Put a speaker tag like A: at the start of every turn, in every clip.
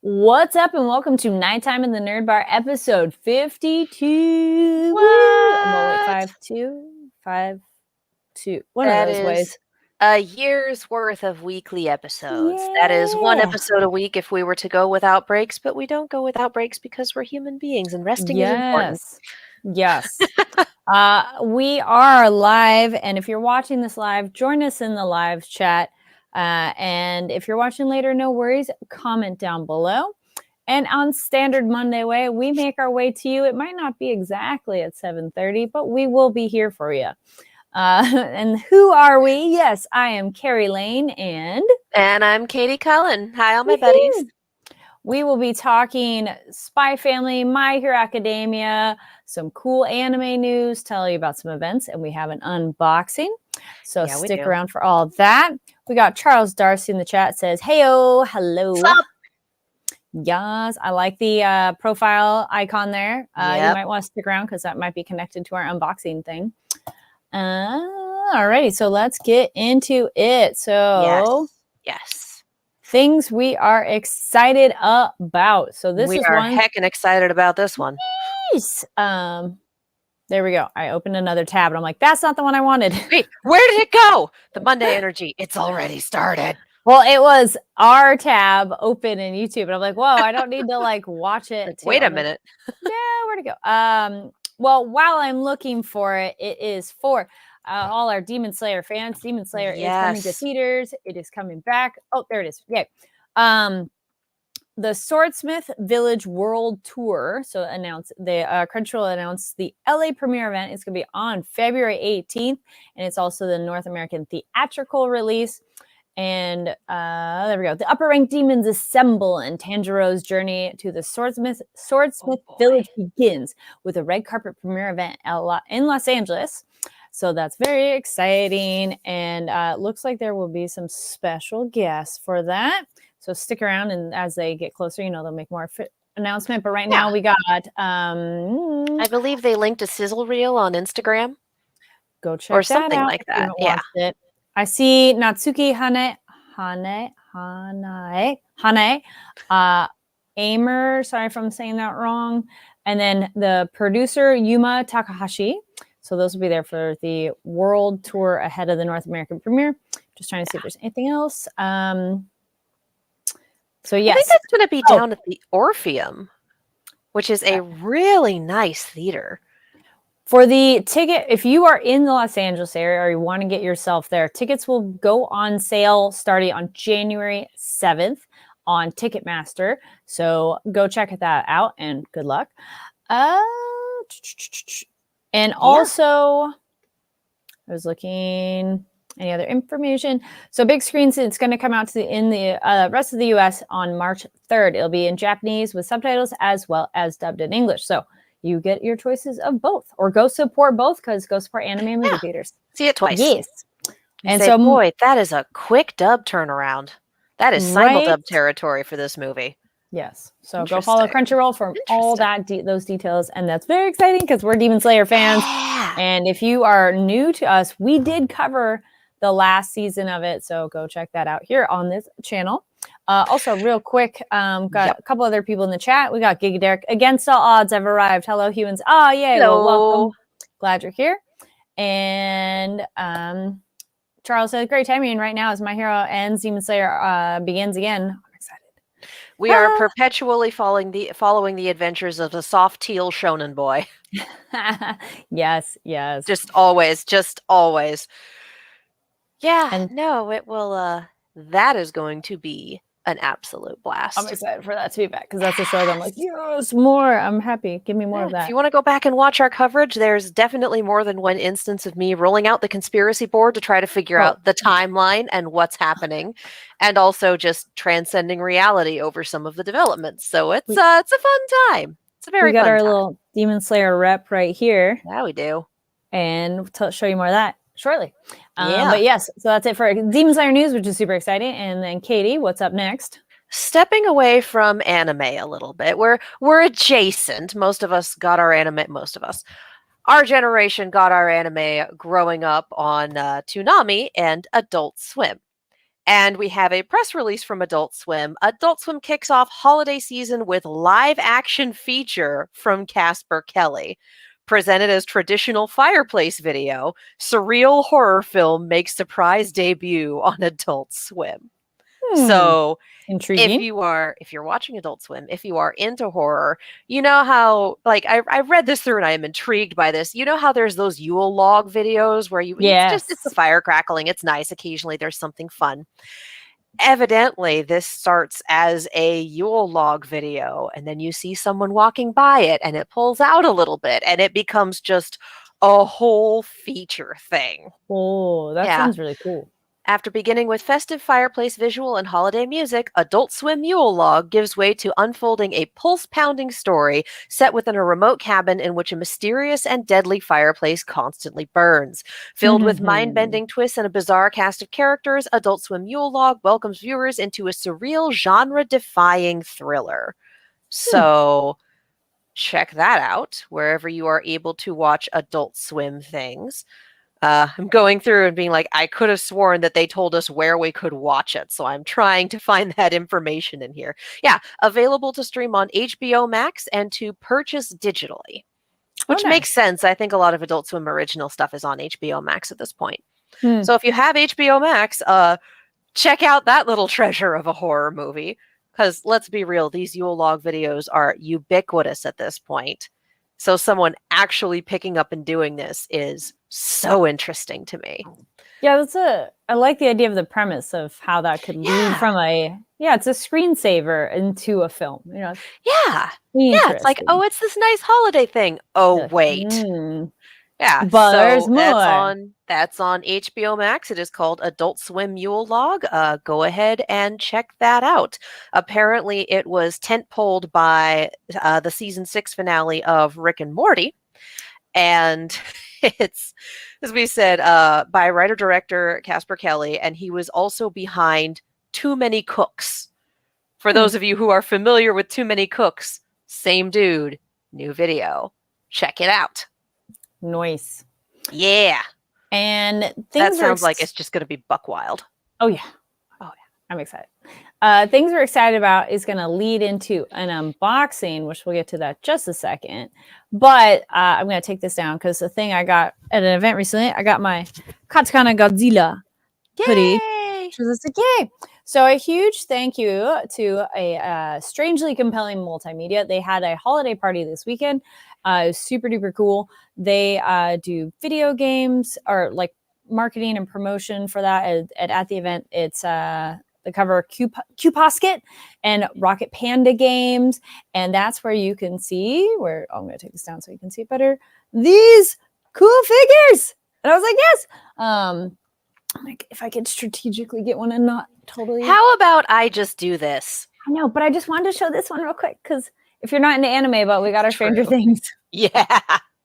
A: What's up, and welcome to Nighttime in the Nerd Bar, episode 52.
B: What?
A: Oh, wait, 5-2. One of
B: That
A: those ways.
B: is a year's worth of weekly episodes. That is one
A: Yeah.
B: episode a week if we were to go without breaks, but we don't go without breaks because we're human beings and resting is important.
A: Yes. We are live, and if you're watching this live, join us in the live chat. And if you're watching later, no worries. Comment down below. And on standard Monday way, we make our way to you. It might not be exactly at 7:30, but we will be here for you. And who are we? Yes, I am Carrie Lane, and
B: I'm Katie Cullen. Hi, all my buddies.
A: We will be talking Spy Family, My Hero Academia, some cool anime news, tell you about some events, and we have an unboxing. So stick around for all that. We got Charles Darcy in the chat, says, "Heyo, hello."
B: What's up?
A: Yes, I like the profile icon there. You might want to stick around because that might be connected to our unboxing thing. Alrighty, so let's get into it. So
B: yes.
A: Things we are excited about. So this
B: we
A: is
B: are
A: one
B: heckin' excited about this one.
A: Nice. There we go. I opened another tab and I'm like, that's not the one I wanted.
B: Wait, where did it go? The Monday energy. It's already started.
A: Well, it was our tab open in YouTube, and I'm like, whoa, I don't need to like watch it.
B: Wait a minute.
A: Yeah, where'd it go? Well, while I'm looking for it, it is for all our Demon Slayer fans. Demon Slayer is coming to theaters. It is coming back. Oh, there it is. Yay. The Swordsmith Village World Tour. So Crunchyroll announced the LA premiere event. It's going to be on February 18th, and it's also the North American theatrical release. And there we go. The upper ranked demons assemble, and Tanjiro's journey to the Swordsmith Village begins with a red carpet premiere event in Los Angeles. So that's very exciting, and it looks like there will be some special guests for that. So stick around, and as they get closer, they'll make more announcement. But right now we got
B: I believe they linked a sizzle reel on Instagram.
A: Go check
B: or something
A: out
B: like that.
A: Yeah. I see Natsuki Hanae, Aimer, sorry if I'm saying that wrong, and then the producer Yuma Takahashi. So those will be there for the world tour ahead of the North American premiere. Just trying to see if there's anything else. So yes,
B: I think that's going to be down at the Orpheum, which is a really nice theater.
A: For the ticket, if you are in the Los Angeles area or you want to get yourself there, tickets will go on sale starting on January 7th on Ticketmaster. So go check that out, and good luck. And also, I was looking any other information. So big screens, it's going to come out in the rest of the US on March 3rd. It'll be in Japanese with subtitles as well as dubbed in English. So you get your choices of both, or go support both, because go support anime and movie theaters.
B: See it twice.
A: Yes.
B: And so, boy, that is a quick dub turnaround. That is simul-dub territory for this movie.
A: Yes. So go follow Crunchyroll for all those details. And that's very exciting because we're Demon Slayer fans.
B: Yeah.
A: And if you are new to us, we did cover the last season of it. So go check that out here on this channel. Also, real quick, got a couple other people in the chat. We got Giga Derek. Against all odds, I've arrived. Hello, humans. Oh, yay.
B: Hello.
A: Well, welcome. Glad you're here. And Charles said, great timing right now as My Hero ends, Demon Slayer begins again. I'm excited.
B: We are perpetually following the adventures of the soft teal shonen boy.
A: Yes.
B: Just always. Yeah, and no, it will, that is going to be an absolute blast.
A: I'm excited for that to be back, because that's a show that I'm like, yes, more. I'm happy. Give me more of that.
B: If you want to go back and watch our coverage, there's definitely more than one instance of me rolling out the conspiracy board to try to figure out the timeline and what's happening, and also just transcending reality over some of the developments. So it's a fun time. It's a very fun time.
A: We got our little Demon Slayer rep right here.
B: Yeah, we do.
A: And we'll show you more of that shortly. But yes, so that's it for Demon Slayer news, which is super exciting. And then Katie, what's up next?
B: Stepping away from anime a little bit, we're adjacent. Most of us got our anime. Our generation got our anime growing up on Toonami and Adult Swim. And we have a press release from Adult Swim. Adult Swim kicks off holiday season with live action feature from Casper Kelly. Presented as traditional fireplace video, surreal horror film makes surprise debut on Adult Swim. So
A: intriguing.
B: if you're watching Adult Swim, if you are into horror, you know how, like, I've read this through and I am intrigued by this. You know how there's those Yule log videos where it's the fire crackling. It's nice. Occasionally there's something fun. Evidently, this starts as a Yule log video, and then you see someone walking by it and it pulls out a little bit and it becomes just a whole feature thing.
A: Oh, that sounds really cool.
B: After beginning with festive fireplace visual and holiday music, Adult Swim Yule Log gives way to unfolding a pulse-pounding story set within a remote cabin in which a mysterious and deadly fireplace constantly burns. Filled with mind-bending twists and a bizarre cast of characters, Adult Swim Yule Log welcomes viewers into a surreal, genre-defying thriller. So check that out wherever you are able to watch Adult Swim things. I'm going through and being like, I could have sworn that they told us where we could watch it. So I'm trying to find that information in here. Yeah, available to stream on HBO Max and to purchase digitally, which makes sense. I think a lot of Adult Swim original stuff is on HBO Max at this point. So if you have HBO Max, check out that little treasure of a horror movie. Because let's be real, these Yule log videos are ubiquitous at this point. So someone actually picking up and doing this is so interesting to me.
A: Yeah, I like the idea of the premise of how that could lead from it's a screensaver into a film. You know,
B: it's like, oh, it's this nice holiday thing. Oh, wait. Yeah,
A: but there's more.
B: That's on HBO Max. It is called Adult Swim Yule Log. Go ahead and check that out. Apparently, it was tentpoled by the season 6 finale of Rick and Morty, and it's, as we said, by writer-director Casper Kelly, and he was also behind Too Many Cooks. For those of you who are familiar with Too Many Cooks, same dude, new video. Check it out.
A: Nice.
B: Yeah.
A: And
B: that sounds like it's just going to be buck wild.
A: Oh, yeah. I'm excited. Things we're excited about is going to lead into an unboxing, which we'll get to that just a second. But I'm going to take this down because the thing I got at an event recently, I got my Katakana Godzilla hoodie. Yay! So a huge thank you to a strangely compelling multimedia. They had a holiday party this weekend. It was super duper cool. They do video games or like marketing and promotion for that at the event. It's the cover Q-Posket and Rocket Panda games. And that's where you can see I'm going to take this down so you can see it better. These cool figures. And I was like, yes. Like if I could strategically get one and not totally.
B: How about I just do this?
A: I know, but I just wanted to show this one real quick because if you're not into anime, but we got our Stranger Things.
B: Yeah.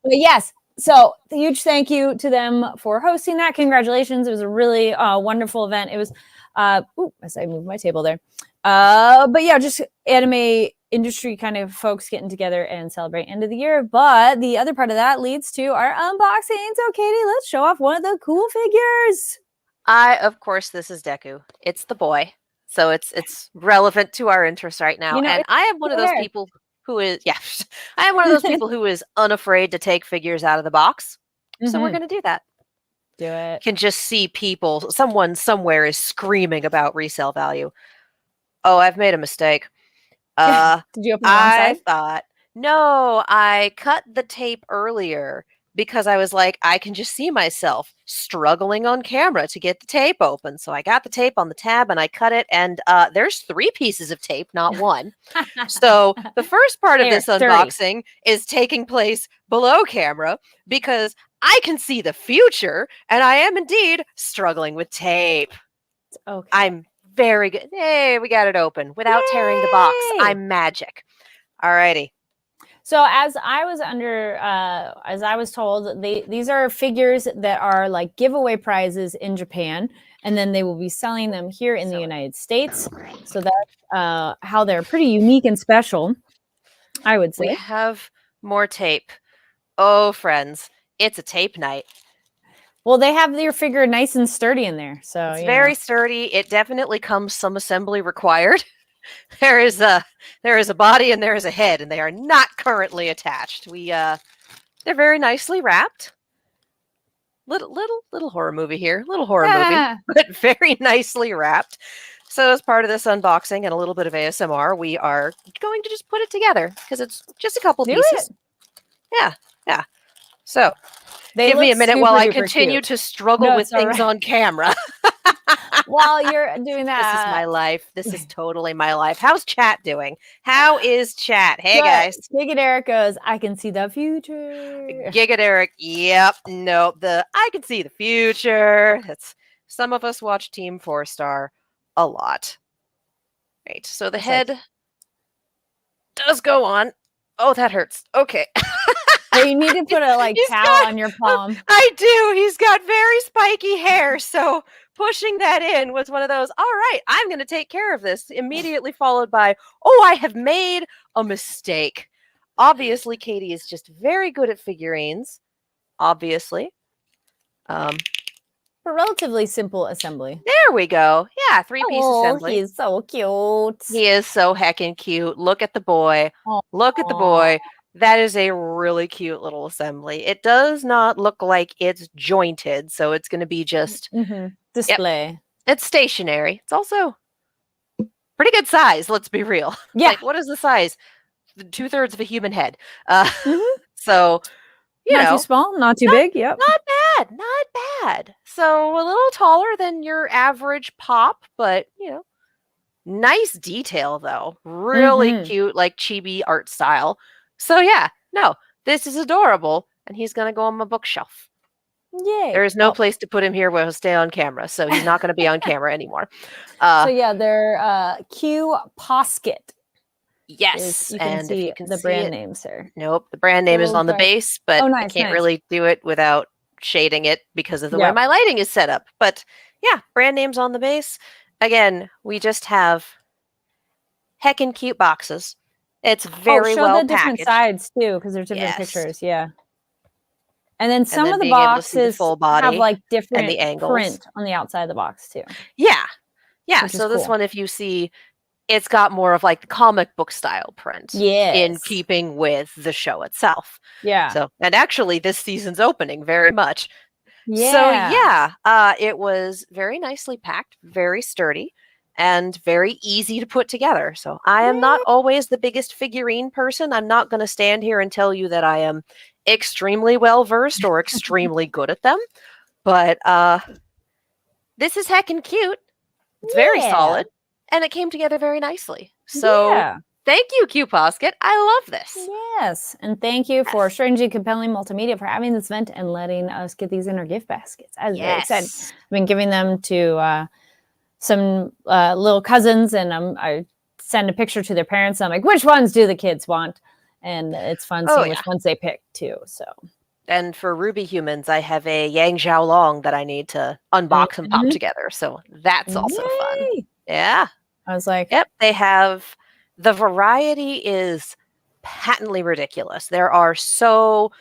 A: But yes. So a huge thank you to them for hosting that. Congratulations. It was a really wonderful event. It was, as I move my table there. But yeah, just anime industry kind of folks getting together and celebrate end of the year. But the other part of that leads to our unboxing. So Katie, let's show off one of the cool figures.
B: Of course, this is Deku. It's the boy. So it's relevant to our interest right now. And I am one of those people who is, I am one of those people who is unafraid to take figures out of the box. So we're going to do that.
A: Do it.
B: Can just see people, someone somewhere is screaming about resale value. Oh, I've made a mistake.
A: Did you open the wrong side?
B: I cut the tape earlier because I was like, I can just see myself struggling on camera to get the tape open. So I got the tape on the tab and I cut it. And there's 3 pieces of tape, not one. So the first part of this unboxing is taking place below camera because I can see the future and I am indeed struggling with tape.
A: Okay.
B: I'm very good. Hey, we got it open without tearing the box. I'm magic. Alrighty.
A: So as I was told, these are figures that are like giveaway prizes in Japan, and then they will be selling them here in the United States. So that's how they're pretty unique and special, I would say.
B: We have more tape. Oh, friends, it's a tape night.
A: Well, they have your figure nice and sturdy in there, so
B: It's very sturdy. It definitely comes some assembly required. There is a body and there is a head, and they are not currently attached. They're very nicely wrapped. Little horror movie here, movie, but very nicely wrapped. So as part of this unboxing and a little bit of ASMR, we are going to just put it together because it's just a couple pieces. Yeah. So give me a minute while I continue to struggle with things on camera.
A: While you're doing that.
B: This is my life. This is totally my life. How's chat doing? How is chat? Hey, guys.
A: Giga Derek goes, I can see the future.
B: Giga Derek, yep. No, I can see the future. Some of us watch Team 4-Star a lot. Right, so the head does go on. Oh, that hurts. Okay.
A: Well, you need to put a towel on your palm.
B: I do. He's got very spiky hair, so pushing that in was one of those, all right, I'm going to take care of this, immediately followed by, oh, I have made a mistake. Obviously, Katie is just very good at figurines. Obviously.
A: For relatively simple assembly.
B: There we go. Yeah, 3-piece assembly.
A: He's so cute.
B: He is so heckin' cute. Look at the boy. Look at the boy. That is a really cute little assembly. It does not look like it's jointed, so it's going to be just
A: display.
B: Yep. It's stationary. It's also pretty good size, let's be real.
A: Yeah.
B: What is the size? 2/3 of a human head. So,
A: not too small, not too big. Yep.
B: Not bad. So a little taller than your average pop, but nice detail though. Really cute, like chibi art style. So this is adorable, and he's gonna go on my bookshelf.
A: Yay!
B: There is no place to put him here where he'll stay on camera, so he's not gonna be on camera anymore.
A: They're Q Posket.
B: Yes,
A: you can see the brand names there.
B: Nope, the brand name is on the base, but I can't really do it without shading it because of the way my lighting is set up. But brand names on the base. Again, we just have heckin' cute boxes. It's very well packaged.
A: Different sides too, because there's different pictures. Yeah. And then some of the boxes have different print on the outside of the box too.
B: Yeah. So this one, if you see, it's got more of the comic book style print. In keeping with the show itself.
A: Yeah.
B: So, and actually this season's opening very much.
A: Yeah.
B: So it was very nicely packed, very sturdy, and very easy to put together. So I am not always the biggest figurine person. I'm not going to stand here and tell you that I am extremely well versed or extremely good at them. But this is heckin' cute. It's very solid. And it came together very nicely. So thank you, Q Posket. I love this.
A: Yes. And thank you for Strangely Compelling Multimedia for having this event and letting us get these in our gift baskets. I was very excited. I've been giving them to some little cousins, and I send a picture to their parents. And I'm like, which ones do the kids want? And it's fun seeing which ones they pick too. So.
B: And for Ruby Humans, I have a Yang Xiaolong that I need to unbox and pop together. So that's also fun. Yeah.
A: I was like,
B: yep, they have, the variety is patently ridiculous. There are so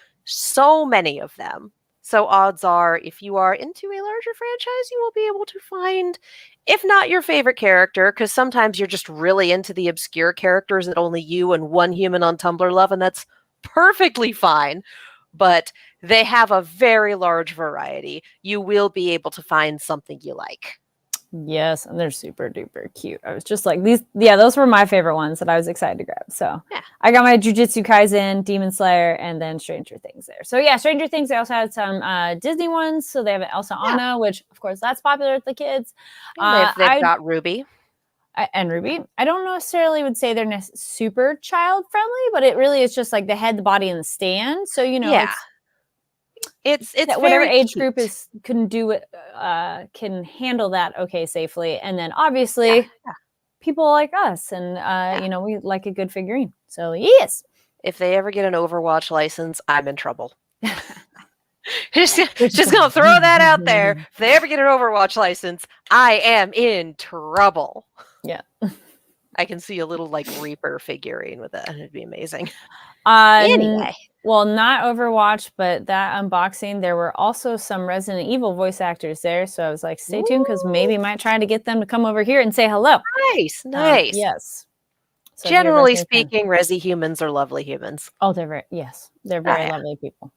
B: many of them. So odds are, if you are into a larger franchise, you will be able to find, if not your favorite character, because sometimes you're just really into the obscure characters that only you and one human on Tumblr love, and that's perfectly fine. But they have a very large variety. You will be able to find something you like.
A: Yes, and they're super duper cute. I was just like, those were my favorite ones that I was excited to grab. So I got my Jujutsu Kaisen, Demon Slayer, and then Stranger Things there. So Stranger Things, they also had some Disney ones. So they have Elsa Anna, which of course that's popular with the kids.
B: They've got Ruby.
A: And Ruby. I don't necessarily would say they're super child friendly, but it really is just the head, the body, and the stand. So it's whatever age group can do it, can handle that safely. And then obviously people like us, and we like a good figurine. So yes,
B: if they ever get an Overwatch license, I'm in trouble. just gonna throw that out there. If they ever get an Overwatch license, I am in trouble.
A: Yeah.
B: I can see a little Reaper figurine with that. It'd be amazing.
A: Anyway, Well, not Overwatch, but that unboxing, there were also some Resident Evil voice actors there. So I was like, stay tuned, because maybe I might try to get them to come over here and say hello.
B: Nice.
A: Yes.
B: So generally speaking, Resi humans are lovely humans.
A: Oh, they're very lovely people.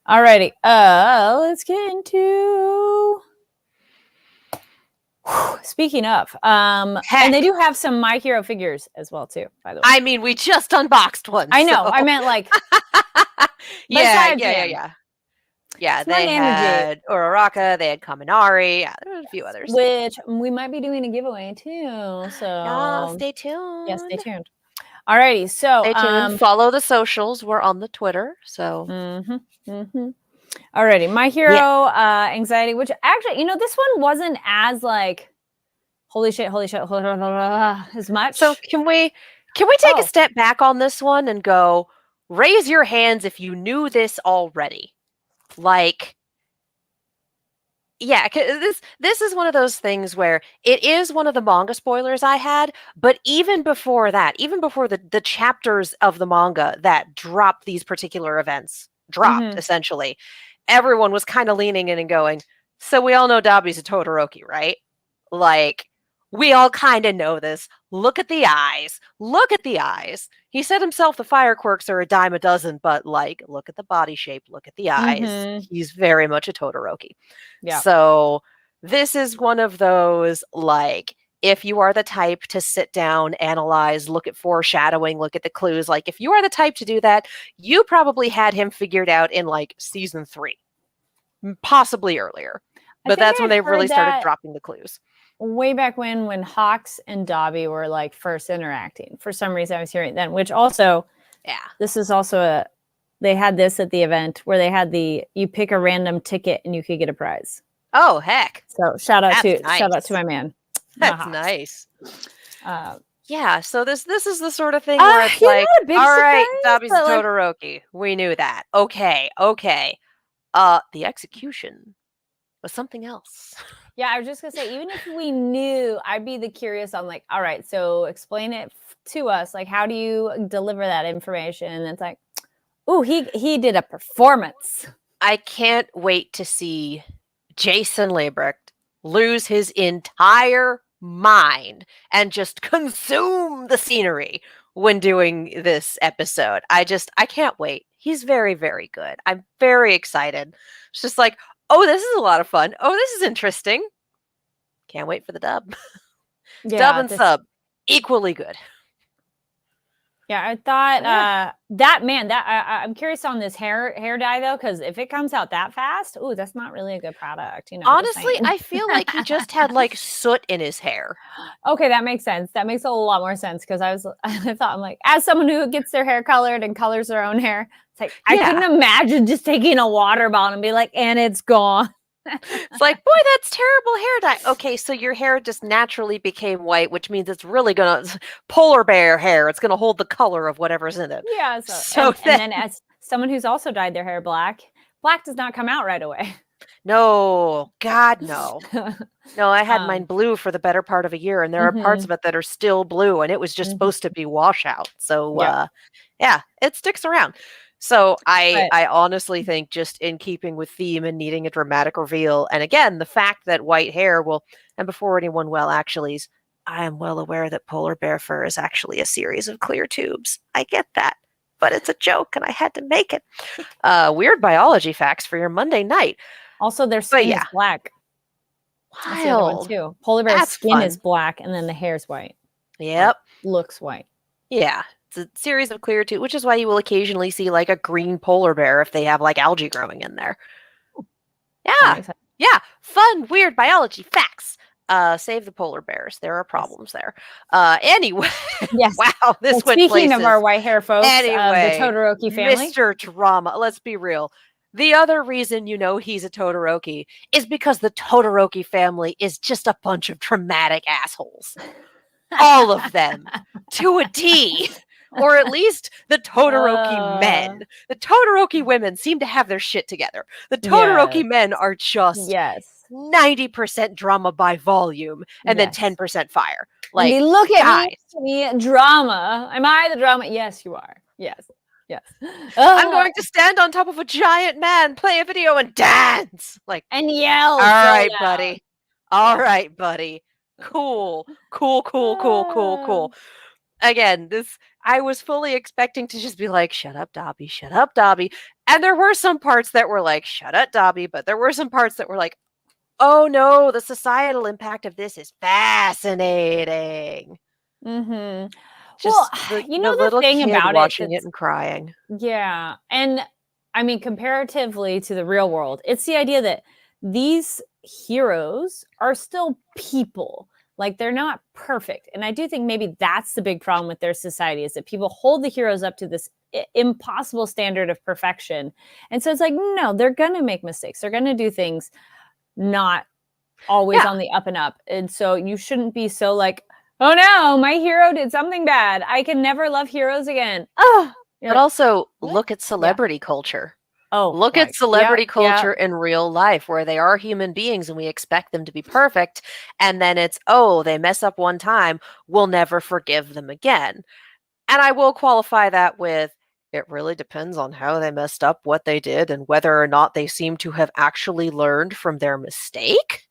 A: Alrighty. Let's get into. Speaking of, and they do have some My Hero figures as well too, by the way.
B: I mean, we just unboxed one.
A: I know. So. I meant like.
B: Yeah. They had Uraraka, they had Kaminari. Yeah, there were a few others.
A: Which we might be doing a giveaway too. So
B: stay tuned.
A: Yeah, stay tuned. Alrighty, so
B: stay tuned. Follow the socials. We're on the Twitter. So.
A: Alrighty, My Hero Anxiety, which actually, this one wasn't as like holy shit as much.
B: So can we take a step back on this one and go, raise your hands if you knew this already? Like, yeah, this is one of those things where it is one of the manga spoilers I had, but even before that, even before the chapters of the manga that dropped these particular events, essentially, everyone was kind of leaning in and going, so we all know Dabi's a Todoroki, right? Like, we all kind of know this. Look at the eyes. Look at the eyes. He said himself the fire quirks are a dime a dozen, but like, look at the body shape. Look at the eyes. He's very much a Todoroki. Yeah. So this is one of those, like, if you are the type to sit down, analyze, look at foreshadowing, look at the clues, like if you are the type to do that, you probably had him figured out in like season 3, possibly earlier. But that's when they really started dropping the clues.
A: Way back when Hawks and Dabi were like first interacting. For some reason I was hearing then, which also, this is also they had this at the event where they had you pick a random ticket and you could get a prize.
B: Oh, heck.
A: So shout out to my man.
B: That's nice. Yeah, so this is the sort of thing where it's like, all right, Dabi's a Todoroki. We knew that. Okay. The execution was something else.
A: Yeah, I was just gonna say, even if we knew, I'd be curious on like, all right, so explain it to us. Like, how do you deliver that information? And it's like, ooh, he did a performance.
B: I can't wait to see Jason Liebrecht lose his entire mind and just consume the scenery when doing this episode. I can't wait. He's very, very good. I'm very excited. It's just like, oh, this is a lot of fun. Oh, this is interesting. Can't wait for the dub. Dub and sub, equally good.
A: Yeah, I thought I'm curious on this hair dye though, because if it comes out that fast, ooh, that's not really a good product.
B: Honestly, I feel like he just had like soot in his hair.
A: Okay, that makes sense. That makes a lot more sense because I thought, I'm like, as someone who gets their hair colored and colors their own hair, it's like I couldn't imagine just taking a water bottle and be like, and it's gone.
B: It's like, boy, that's terrible hair dye. Okay, so your hair just naturally became white, which means it's really gonna polar bear hair. It's gonna hold the color of whatever's in it.
A: Yeah. And then as someone who's also dyed their hair black does not come out right away.
B: No, God, no. No, I had mine blue for the better part of a year, and there are parts of it that are still blue, and it was just supposed to be washout. So, yeah, it sticks around. So I honestly think, just in keeping with theme and needing a dramatic reveal, and again, the fact that white hair will, and before anyone actuallys, I am well aware that polar bear fur is actually a series of clear tubes. I get that, but it's a joke and I had to make it. Weird biology facts for your Monday night.
A: Also, their skin is black. That's the other one too. Polar bear's skin is black and then the hair's white.
B: Yep.
A: Looks white.
B: Yeah. It's a series of clear tubes, which is why you will occasionally see like a green polar bear if they have like algae growing in there. Yeah. Fun, weird biology facts. Save the polar bears. There are problems there. Anyway.
A: Yes.
B: Wow. This went
A: speaking
B: places.
A: Of our white hair folks,
B: anyway,
A: the Todoroki family.
B: Mr. Drama. Let's be real. The other reason you know he's a Todoroki is because the Todoroki family is just a bunch of dramatic assholes. All of them. To a T. Or at least the Todoroki men. The Todoroki women seem to have their shit together. The Todoroki men are just 90% drama by volume and then 10% fire. Like,
A: look at me, drama. Am I the drama? Yes, you are. Yes. Yes.
B: I'm going to stand on top of a giant man, play a video, and dance. Like,
A: and yell.
B: All
A: so
B: right,
A: loud.
B: buddy. All right, buddy. Cool. Cool. Again, I was fully expecting to just be like, shut up, Dobby, shut up, Dobby. And there were some parts that were like, shut up, Dobby, but there were some parts that were like, oh no, the societal impact of this is fascinating.
A: Mm-hmm.
B: Just
A: Well,
B: the,
A: you know, the
B: little
A: thing
B: kid
A: about
B: watching
A: it
B: it and crying.
A: Yeah. And I mean, comparatively to the real world, it's the idea that these heroes are still people. Like they're not perfect. And I do think maybe that's the big problem with their society is that people hold the heroes up to this impossible standard of perfection. And so it's like, no, they're going to make mistakes. They're going to do things not always on the up and up. And so you shouldn't be so like, oh no, my hero did something bad. I can never love heroes again. Oh,
B: but also look at celebrity culture.
A: Oh,
B: look at celebrity culture in real life where they are human beings and we expect them to be perfect. And then it's, oh, they mess up one time. We'll never forgive them again. And I will qualify that with, it really depends on how they messed up, what they did, and whether or not they seem to have actually learned from their mistake.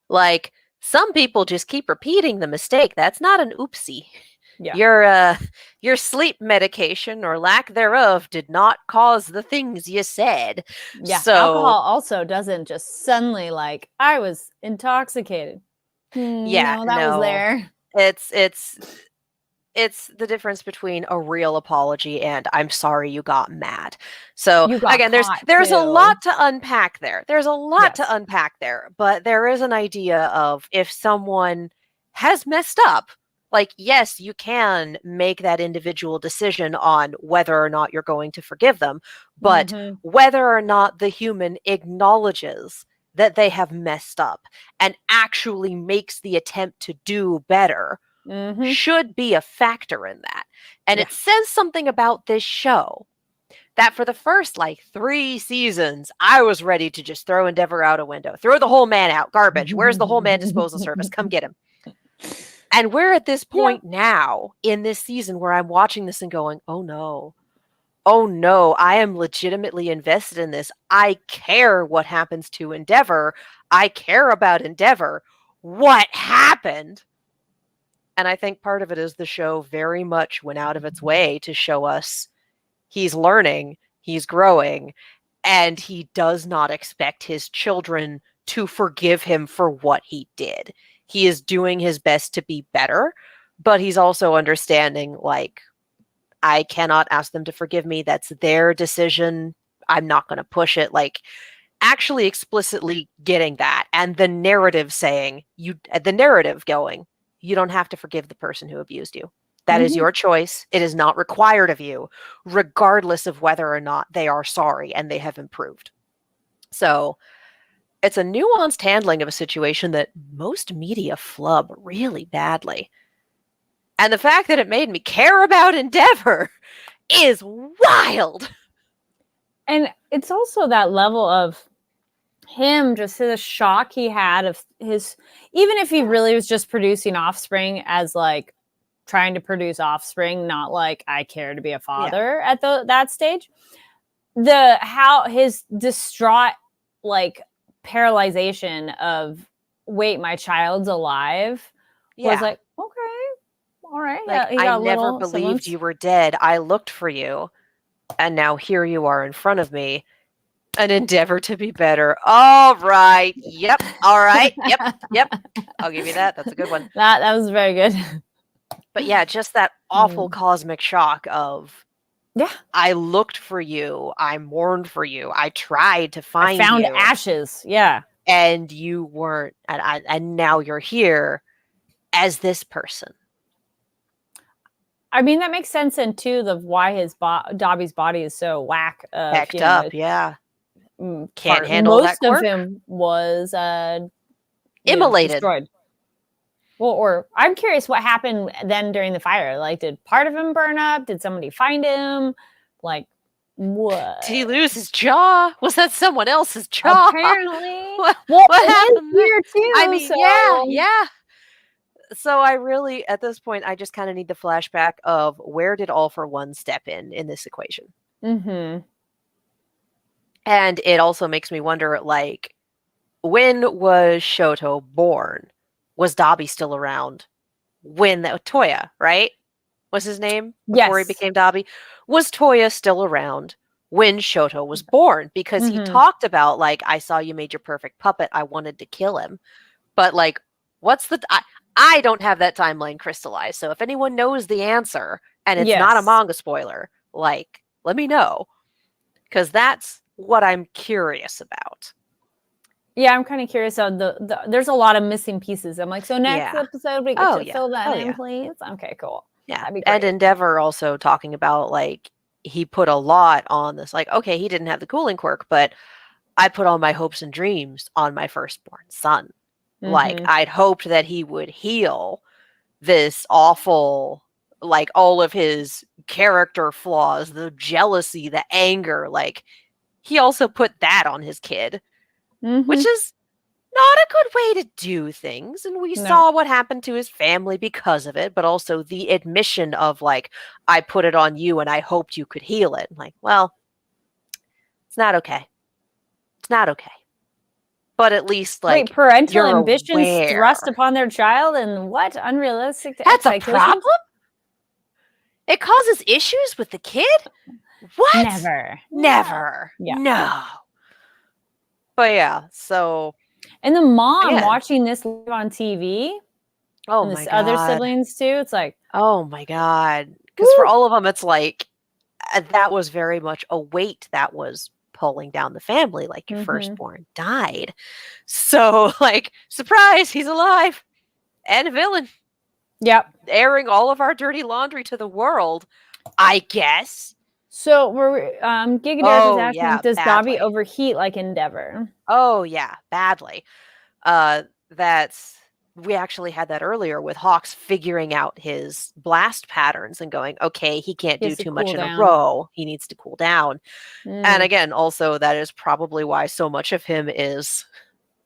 B: Like, some people just keep repeating the mistake. That's not an oopsie. Yeah. Your sleep medication or lack thereof did not cause the things you said.
A: Yeah.
B: So,
A: alcohol also doesn't just suddenly like I was intoxicated.
B: Yeah,
A: no, that was there.
B: It's the difference between a real apology and I'm sorry you got mad. So again, there's a lot to unpack there. There's a lot to unpack there, but there is an idea of if someone has messed up, like, yes, you can make that individual decision on whether or not you're going to forgive them, but whether or not the human acknowledges that they have messed up and actually makes the attempt to do better should be a factor in that. And it says something about this show that for the first 3 seasons, I was ready to just throw Endeavor out a window, throw the whole man out, garbage. Where's the whole man disposal service? Come get him. And we're at this point now in this season where I'm watching this and going, oh no, I am legitimately invested in this. I care what happens to Endeavor. I care about Endeavor. What happened? And I think part of it is the show very much went out of its way to show us he's learning, he's growing, and he does not expect his children to forgive him for what he did. He is doing his best to be better, but he's also understanding, I cannot ask them to forgive me. That's their decision. I'm not going to push it. Actually explicitly getting that, and the narrative saying, the narrative going, you don't have to forgive the person who abused you. That is your choice. It is not required of you, regardless of whether or not they are sorry and they have improved. So it's a nuanced handling of a situation that most media flub really badly. And the fact that it made me care about Endeavor is wild.
A: And it's also that level of him, just the shock he had of his, even if he really was just producing offspring as trying to produce offspring, not I care to be a father at that stage. How his distraught paralyzation of wait, my child's alive was okay, all right.
B: I never believed you were dead. I looked for you, and now here you are in front of me. An endeavor to be better. All right. Yep. All right. Yep. I'll give you that. That's a good one.
A: That was very good.
B: But yeah, just that awful cosmic shock of, I looked for you. I mourned for you. I tried to find you. I found
A: ashes. Yeah.
B: And you weren't. And now you're here as this person.
A: I mean, that makes sense in too of why his Dobby's body is so whack.
B: Hecked up. Yeah. Can't handle that quirk.
A: Most of him was
B: immolated.
A: Destroyed. Well, or I'm curious what happened then during the fire. Did part of him burn up? Did somebody find him? What?
B: Did he lose his jaw? Was that someone else's jaw?
A: Apparently.
B: What happened here too? I mean, yeah. So I really, at this point, I just kind of need the flashback of where did All for One step in this equation?
A: Mm-hmm.
B: And it also makes me wonder, like, when was Shoto born? Was Dabi still around when Toya, right? Was his name before he
A: Yes.
B: became Dabi? Was Toya still around when Shoto was born? Because he
A: Mm-hmm.
B: talked about, like, I saw you made your perfect puppet. I wanted to kill him. But, like, what's the... I don't have that timeline crystallized. So if anyone knows the answer and it's not a
A: Yes.
B: manga spoiler, like, let me know. Because that's what I'm curious about.
A: Yeah, I'm kind of curious. There's a lot of missing pieces. I'm like, so next
B: Yeah.
A: episode we get
B: Oh,
A: to
B: yeah.
A: fill that
B: Oh,
A: in,
B: yeah.
A: please. Okay, cool.
B: Yeah.
A: That'd be
B: And
A: great.
B: Endeavor also talking about, like, he put a lot on this. Like, okay, he didn't have the cooling quirk, but I put all my hopes and dreams on my firstborn son. Like,
A: Mm-hmm.
B: I'd hoped that he would heal this awful, like, all of his character flaws, the jealousy, the anger. Like, he also put that on his kid,
A: Mm-hmm.
B: which is not a good way to do things. And we saw what happened to his family because of it, but also the admission of, like, I put it on you and I hoped you could heal it. Like, well, it's not okay. It's not okay. But at least, like,
A: wait, parental
B: you're
A: ambitions
B: aware.
A: thrust upon their child and what unrealistic
B: That's a
A: expectations?
B: problem? It causes issues with the kid? What?
A: Never.
B: Never.
A: Yeah.
B: No. But yeah, so.
A: And the mom
B: Again.
A: watching this live on TV.
B: Oh
A: and
B: my
A: the
B: God.
A: other siblings too. It's like,
B: oh my God. Because for all of them, it's like, that was very much a weight that was pulling down the family. Like, your firstborn died. So, like, surprise, he's alive. And a villain.
A: Yep.
B: Airing all of our dirty laundry to the world, I guess.
A: So we're Giga Dash is asking, does Dabi overheat like Endeavor?
B: Oh yeah, badly. We actually had that earlier with Hawks figuring out his blast patterns and going, okay, he can't do too much in a row. He needs to cool down. And again, also that is probably why so much of him is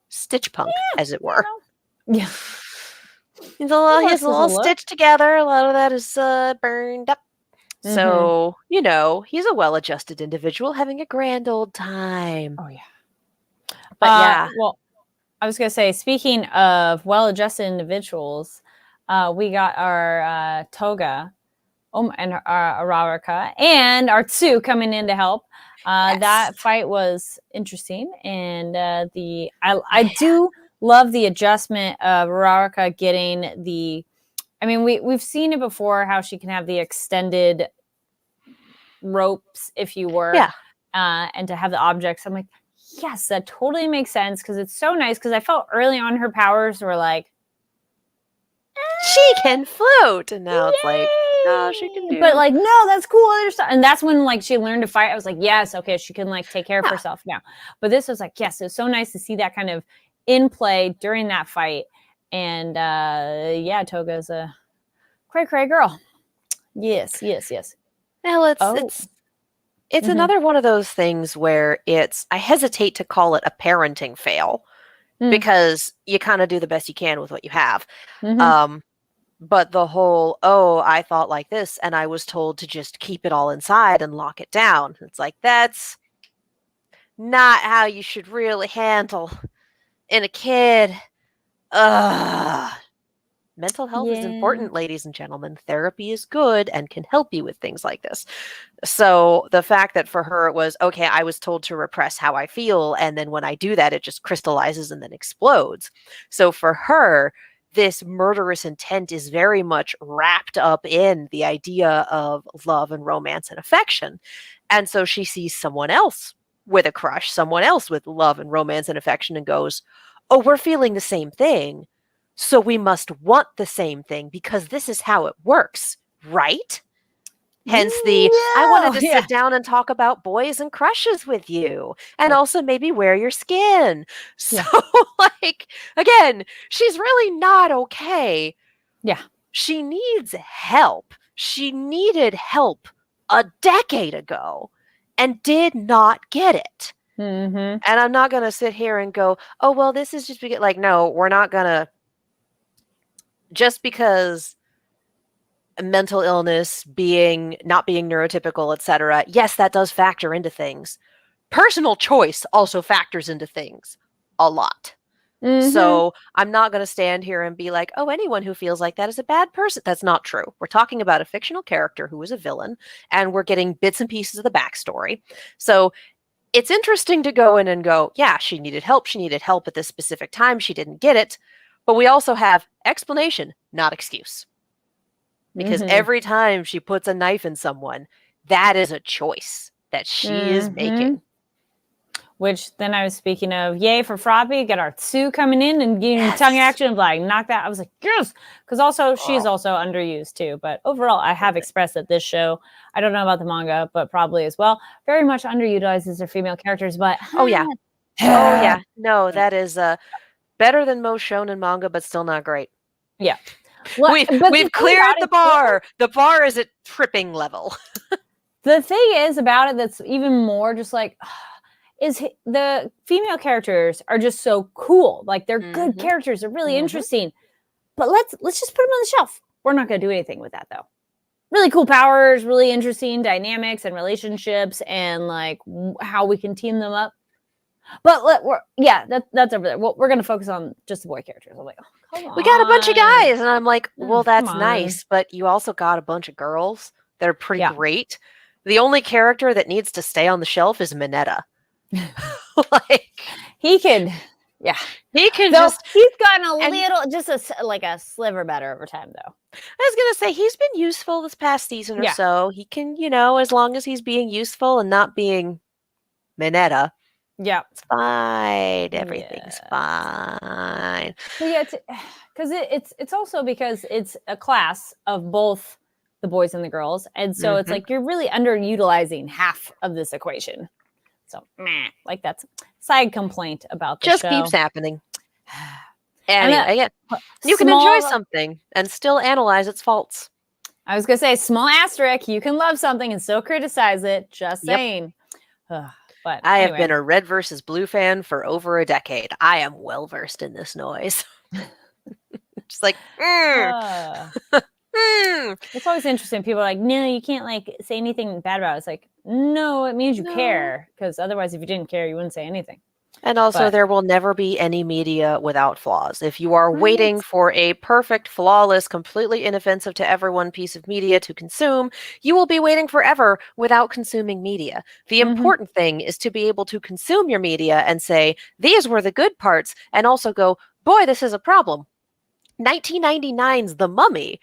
B: stitch punk, as it were.
A: Yeah.
B: He's a little stitched together. A lot of that is burned up. So, he's a well-adjusted individual having a grand old time.
A: Oh, yeah.
B: But yeah.
A: Well, I was going to say, speaking of well-adjusted individuals, we got our Toga and our Araraka and our Tsu coming in to help. Yes. That fight was interesting. And I do love the adjustment of Araraka getting the... I mean, we've seen it before, how she can have the extended ropes, if you were, and to have the objects. I'm like, yes, that totally makes sense, because it's so nice, because I felt early on her powers were like,
B: she can float, and now it's like, no, she can do.
A: But like, no, that's cool. And that's when, like, she learned to fight. I was like, yes, okay, she can, like, take care of herself now. But this was like, yes, it was so nice to see that kind of in play during that fight. And Toga's a cray girl. Yes.
B: Well, it's another one of those things where I hesitate to call it a parenting fail, because you kind of do the best you can with what you have. But the whole, I thought like this, and I was told to just keep it all inside and lock it down. It's like, that's not how you should really handle in a kid. Mental health is important, ladies and gentlemen. Therapy is good and can help you with things like this. So the fact that for her it was, okay, I was told to repress how I feel, and then when I do that, it just crystallizes and then explodes. So for her, this murderous intent is very much wrapped up in the idea of love and romance and affection. And so she sees someone else with a crush, someone else with love and romance and affection, and goes, oh, we're feeling the same thing. So we must want the same thing, because this is how it works, right? Hence I wanted to sit down and talk about boys and crushes with you, and also maybe wear your skin. So, like, again, she's really not okay.
A: Yeah.
B: She needs help. She needed help a decade ago and did not get it. And I'm not going to sit here and go, oh, well, this is just because, like, no, we're not going to just because mental illness, not being neurotypical, etc., yes, that does factor into things. Personal choice also factors into things a lot. So I'm not going to stand here and be like, oh, anyone who feels like that is a bad person. That's not true. We're talking about a fictional character who is a villain, and we're getting bits and pieces of the backstory. So it's interesting to go in and go, yeah, she needed help. She needed help at this specific time. She didn't get it. But we also have explanation, not excuse. Because every time she puts a knife in someone, that is a choice that she is making.
A: Which then I was speaking of, yay for Froppy, get our Sue coming in and getting tongue action and like knock that. I was like, yes, because also she's also underused too. But overall, I have expressed that this show, I don't know about the manga, but probably as well, very much underutilizes their female characters. But
B: oh yeah, no, that is better than most shonen manga, but still not great.
A: Yeah,
B: we've cleared the bar. The bar is at tripping level.
A: The thing is about it that's even more just like. Is the female characters are just so cool. Like they're good characters. They're really interesting. But let's just put them on the shelf. We're not going to do anything with that though. Really cool powers, really interesting dynamics and relationships and like how we can team them up. But that's over there. We're going to focus on just the boy characters. I'm like, oh, come on.
B: We got a bunch of guys. And I'm like, well, that's nice. But you also got a bunch of girls that are pretty great. The only character that needs to stay on the shelf is Mineta. Like
A: he can
B: he's
A: gotten a little just a sliver better over time though.
B: I was gonna say he's been useful this past season or so. He can, as long as he's being useful and not being Mineta, it's fine. Everything's fine.
A: Because it's also because it's a class of both the boys and the girls, and so it's like you're really underutilizing half of this equation. So, like that's side complaint about the
B: show. Just keeps happening. Anyway, you can enjoy something and still analyze its faults.
A: I was going to say, small asterisk, you can love something and still criticize it. Just saying. But
B: I have been a red versus blue fan for over a decade. I am well versed in this noise. Just like,
A: It's always interesting. People are like, no, you can't like say anything bad about it. It's like, no, it means you care. Because otherwise, if you didn't care, you wouldn't say anything.
B: And also, there will never be any media without flaws. If you are waiting for a perfect, flawless, completely inoffensive to everyone piece of media to consume, you will be waiting forever without consuming media. The important thing is to be able to consume your media and say, these were the good parts, and also go, boy, this is a problem. 1999's The Mummy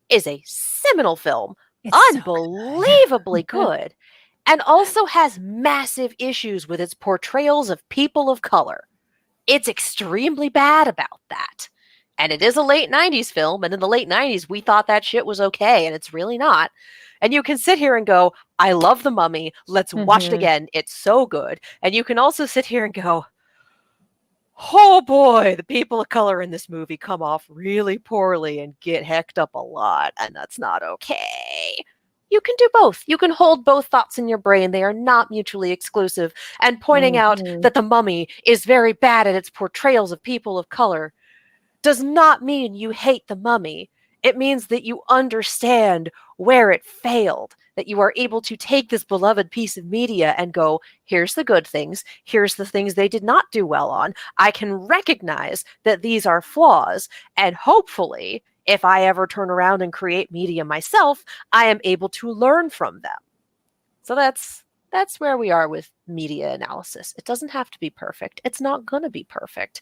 B: is a seminal film, unbelievably good, and also has massive issues with its portrayals of people of color. It's extremely bad about that. And it is a late 90s film, and in the late 90s, we thought that shit was okay, and it's really not. And you can sit here and go, I love The Mummy, let's watch it again, it's so good. And you can also sit here and go, oh boy, the people of color in this movie come off really poorly and get hecked up a lot, and that's not okay. You can do both. You can hold both thoughts in your brain. They are not mutually exclusive. And pointing out that The Mummy is very bad at its portrayals of people of color does not mean you hate The Mummy. It means that you understand where it failed, that you are able to take this beloved piece of media and go, here's the good things, here's the things they did not do well on. I can recognize that these are flaws, and hopefully, if I ever turn around and create media myself, I am able to learn from them. So that's where we are with media analysis. It doesn't have to be perfect. It's not going to be perfect.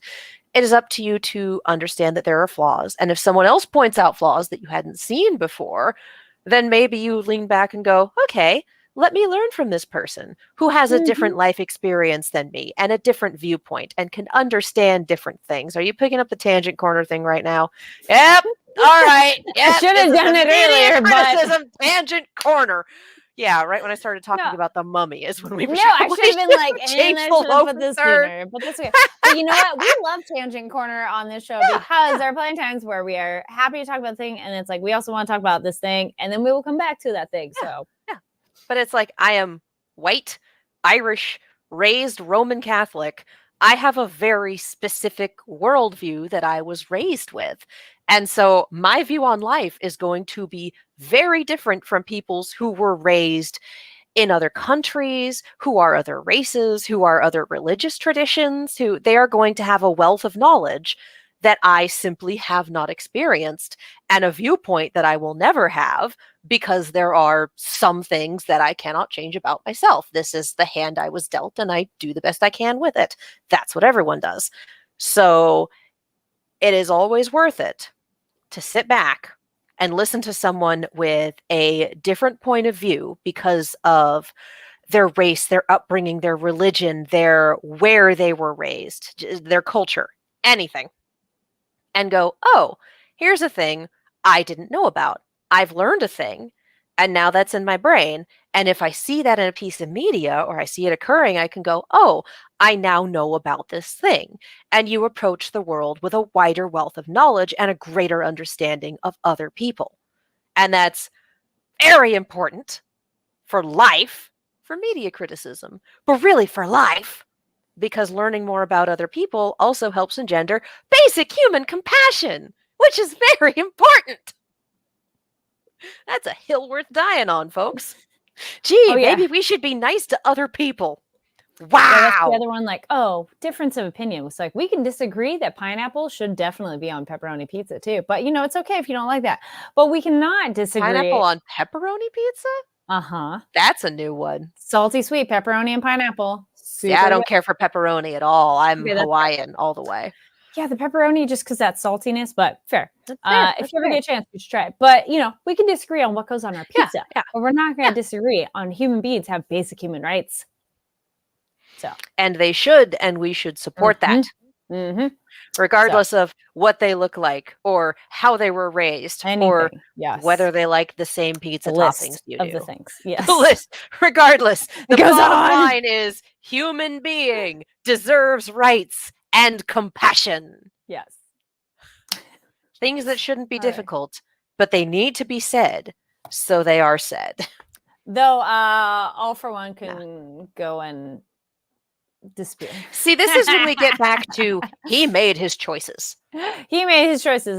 B: It is up to you to understand that there are flaws. And if someone else points out flaws that you hadn't seen before, then maybe you lean back and go, okay, let me learn from this person who has a different life experience than me and a different viewpoint and can understand different things. Are you picking up the tangent corner thing right now? Yep. All right. Yep.
A: I should have done it earlier,
B: but tangent corner. Yeah, right when I started talking about The Mummy is when we
A: I should have been like, and I should have put this sooner. But that's okay. But you know what? We love Tangent Corner on this show because there are plenty of times where we are happy to talk about the thing, and it's like we also want to talk about this thing, and then we will come back to that thing. So
B: but it's like I am white, Irish, raised Roman Catholic. I have a very specific worldview that I was raised with. And so my view on life is going to be very different from people's who were raised in other countries, who are other races, who are other religious traditions, who they are going to have a wealth of knowledge that I simply have not experienced, and a viewpoint that I will never have, because there are some things that I cannot change about myself. This is the hand I was dealt, and I do the best I can with it. That's what everyone does. So it is always worth it to sit back and listen to someone with a different point of view because of their race, their upbringing, their religion, where they were raised, their culture, anything. And go, oh, here's a thing I didn't know about. I've learned a thing, and now that's in my brain. And if I see that in a piece of media or I see it occurring, I can go, oh, I now know about this thing. And you approach the world with a wider wealth of knowledge and a greater understanding of other people. And that's very important for life, for media criticism, but really for life. Because learning more about other people also helps engender basic human compassion, which is very important. That's a hill worth dying on, folks. Gee, maybe we should be nice to other people. Wow.
A: Yeah, that's the other one, like, oh, difference of opinion. It's like, we can disagree that pineapple should definitely be on pepperoni pizza too. But, it's okay if you don't like that. But we cannot disagree.
B: Pineapple on pepperoni pizza?
A: Uh-huh.
B: That's a new one.
A: Salty sweet pepperoni and pineapple.
B: Yeah, I don't care for pepperoni at all. I'm Hawaiian all the way.
A: Yeah, the pepperoni, just because that saltiness, but fair. If you ever get a chance, you should try it. But, we can disagree on what goes on our pizza.
B: Yeah.
A: But we're not going to disagree on human beings have basic human rights. So.
B: And they should, and we should support that.
A: Mm-hmm.
B: Regardless of what they look like or how they were raised or whether they like the same pizza toppings you do.
A: The things. Yes.
B: The list. Regardless, the bottom line is human being deserves rights and compassion.
A: Yes.
B: Things that shouldn't be difficult, but they need to be said, so they are said.
A: Though All for One can go and dispute.
B: See, this is when we get back to he made his choices.
A: He made his choices.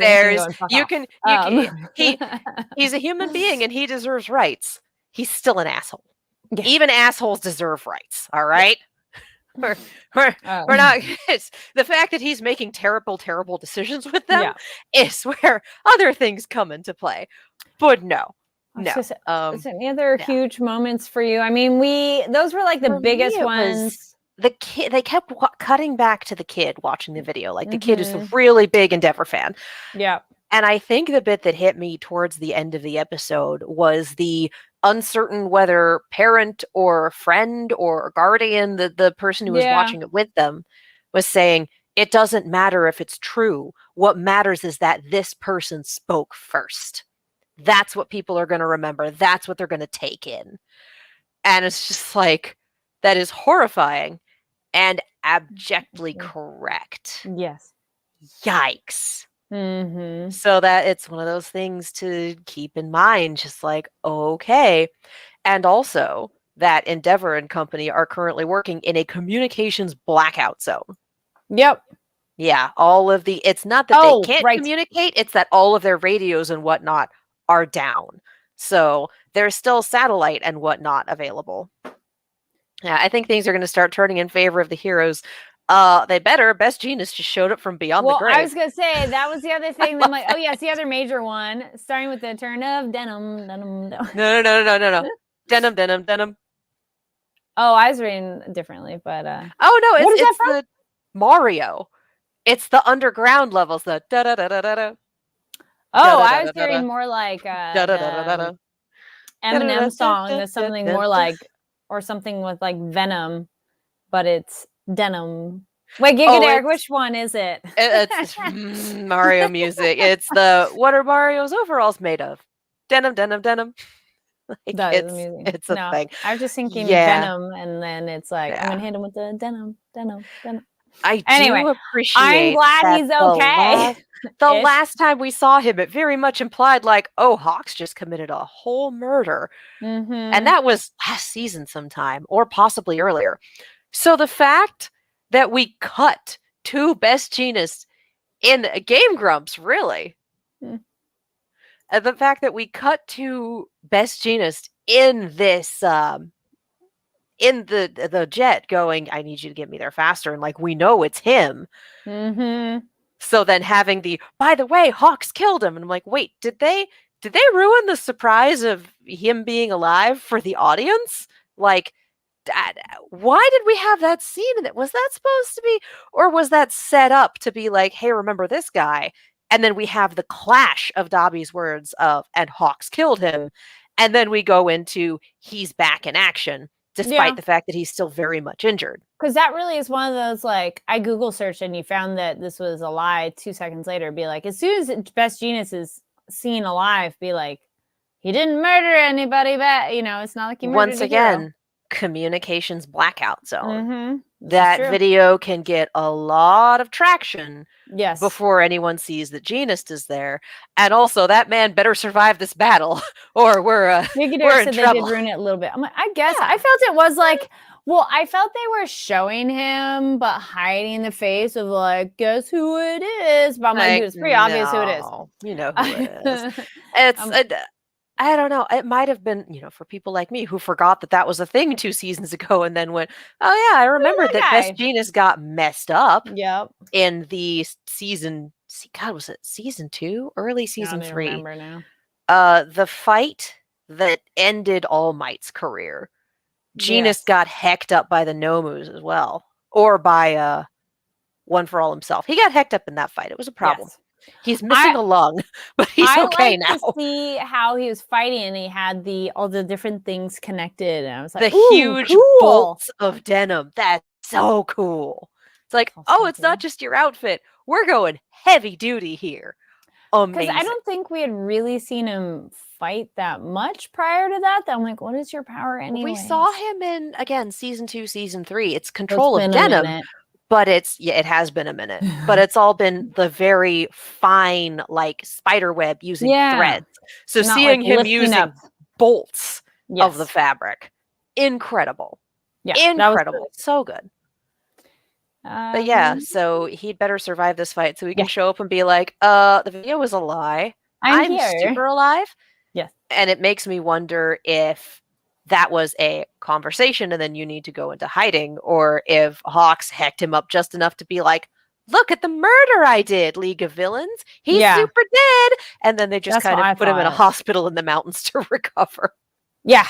B: He's a human being and he deserves rights. He's still an asshole. Yeah. Even assholes deserve rights. All right. Yeah. We're not. It's the fact that he's making terrible decisions with them is where other things come into play. But no.
A: Any other huge moments for you? I mean, those were like the biggest ones.
B: The kid, they kept cutting back to the kid watching the video. Like the kid is a really big Endeavor fan.
A: Yeah.
B: And I think the bit that hit me towards the end of the episode was the uncertain whether parent or friend or guardian, the person who was watching it with them, was saying, it doesn't matter if it's true. What matters is that this person spoke first. That's what people are going to remember. That's what they're going to take in. And it's just like, that is horrifying and abjectly correct.
A: Yes.
B: Yikes.
A: Mm-hmm.
B: So that it's one of those things to keep in mind, just like, okay. And also that Endeavor and company are currently working in a communications blackout zone.
A: Yep.
B: Yeah. It's not that they can't communicate, it's that all of their radios and whatnot are down. So there's still satellite and whatnot available. Yeah, I think things are going to start turning in favor of the heroes. They better. Best Jeanist just showed up from beyond the grave.
A: I was going to say, that was the other thing. I'm like, oh, yes, the other major one, starting with the turn of denim.
B: No. Denim.
A: Oh, I was reading differently, but...
B: Oh, no, it's the Mario. It's the underground levels, the da-da-da-da-da-da.
A: Oh, I was hearing more like Eminem song. That's something more like... Or something with like Venom, but it's denim. Wait, Giga which one is it?
B: It's Mario music. It's what are Mario's overalls made of? Denim. Like, it's a thing.
A: I was just thinking Venom, and then it's like I'm gonna hit him with the denim.
B: I do appreciate.
A: I'm glad he's okay.
B: The last time we saw him, it very much implied like, oh, Hawks just committed a whole murder.
A: Mm-hmm.
B: And that was last season sometime, or possibly earlier. So the fact that we cut two Best Jeanists in Game Grumps, really, And the fact that we cut to Best Jeanist in this in the jet going, I need you to get me there faster, and like we know it's him. So then having the, by the way, Hawks killed him, and I'm like, wait, did they ruin the surprise of him being alive for the audience? Like, why did we have that scene in it? Was that supposed to be, or was that set up to be like, hey, remember this guy? And then we have the clash of Dobby's words of, and Hawks killed him. And then we go into, he's back in action, despite the fact that he's still very much injured.
A: Because that really is one of those, like, I Google searched and you found that this was a lie 2 seconds later. Be like, as soon as Best Jeanist is seen alive, be like, he didn't murder anybody, but, you know, it's not like he murdered
B: Once again, communications blackout zone.
A: This
B: that video can get a lot of traction before anyone sees that Jeanist is there. And also, that man better survive this battle, or we're in trouble.
A: They did ruin it a little bit. I'm like, I guess I felt it was like, well, I felt they were showing him but hiding the face of like, guess who it is? But I'm like, it's pretty obvious who it is.
B: You know who it is. It's I don't know. It might have been, you know, for people like me who forgot that was a thing 2 seasons ago and then went, oh yeah, I remembered that Best Jeanist got messed up in the season, God, was it season 2? Early season 3. I don't remember now. The fight that ended All Might's career. Jeanist got hecked up by the Nomus as well. Or by One for All himself. He got hecked up in that fight. It was a problem. He's missing a lung, but he's okay now.
A: To see how he was fighting, and he had all the different things connected, and I was like,
B: the huge bolts of denim. That's so cool. It's like, it's not just your outfit. We're going heavy duty here. Amazing.
A: Because I don't think we had really seen him fight that much prior to that. I'm like, what is your power anyway?
B: We saw him in, again, season 2, season 3. It's control of denim. But it has been a minute. But it's all been the very fine, like, spider web using threads. So seeing him using bolts of the fabric, incredible. Yeah, incredible. So good. But yeah, so he'd better survive this fight so he can show up and be like, the video was a lie. I'm here. Super alive.
A: Yes.
B: And it makes me wonder if that was a conversation and then you need to go into hiding, or if Hawks hecked him up just enough to be like, look at the murder I did, League of Villains. He's super dead. And then they just kind of put him in a hospital in the mountains to recover.
A: Yeah.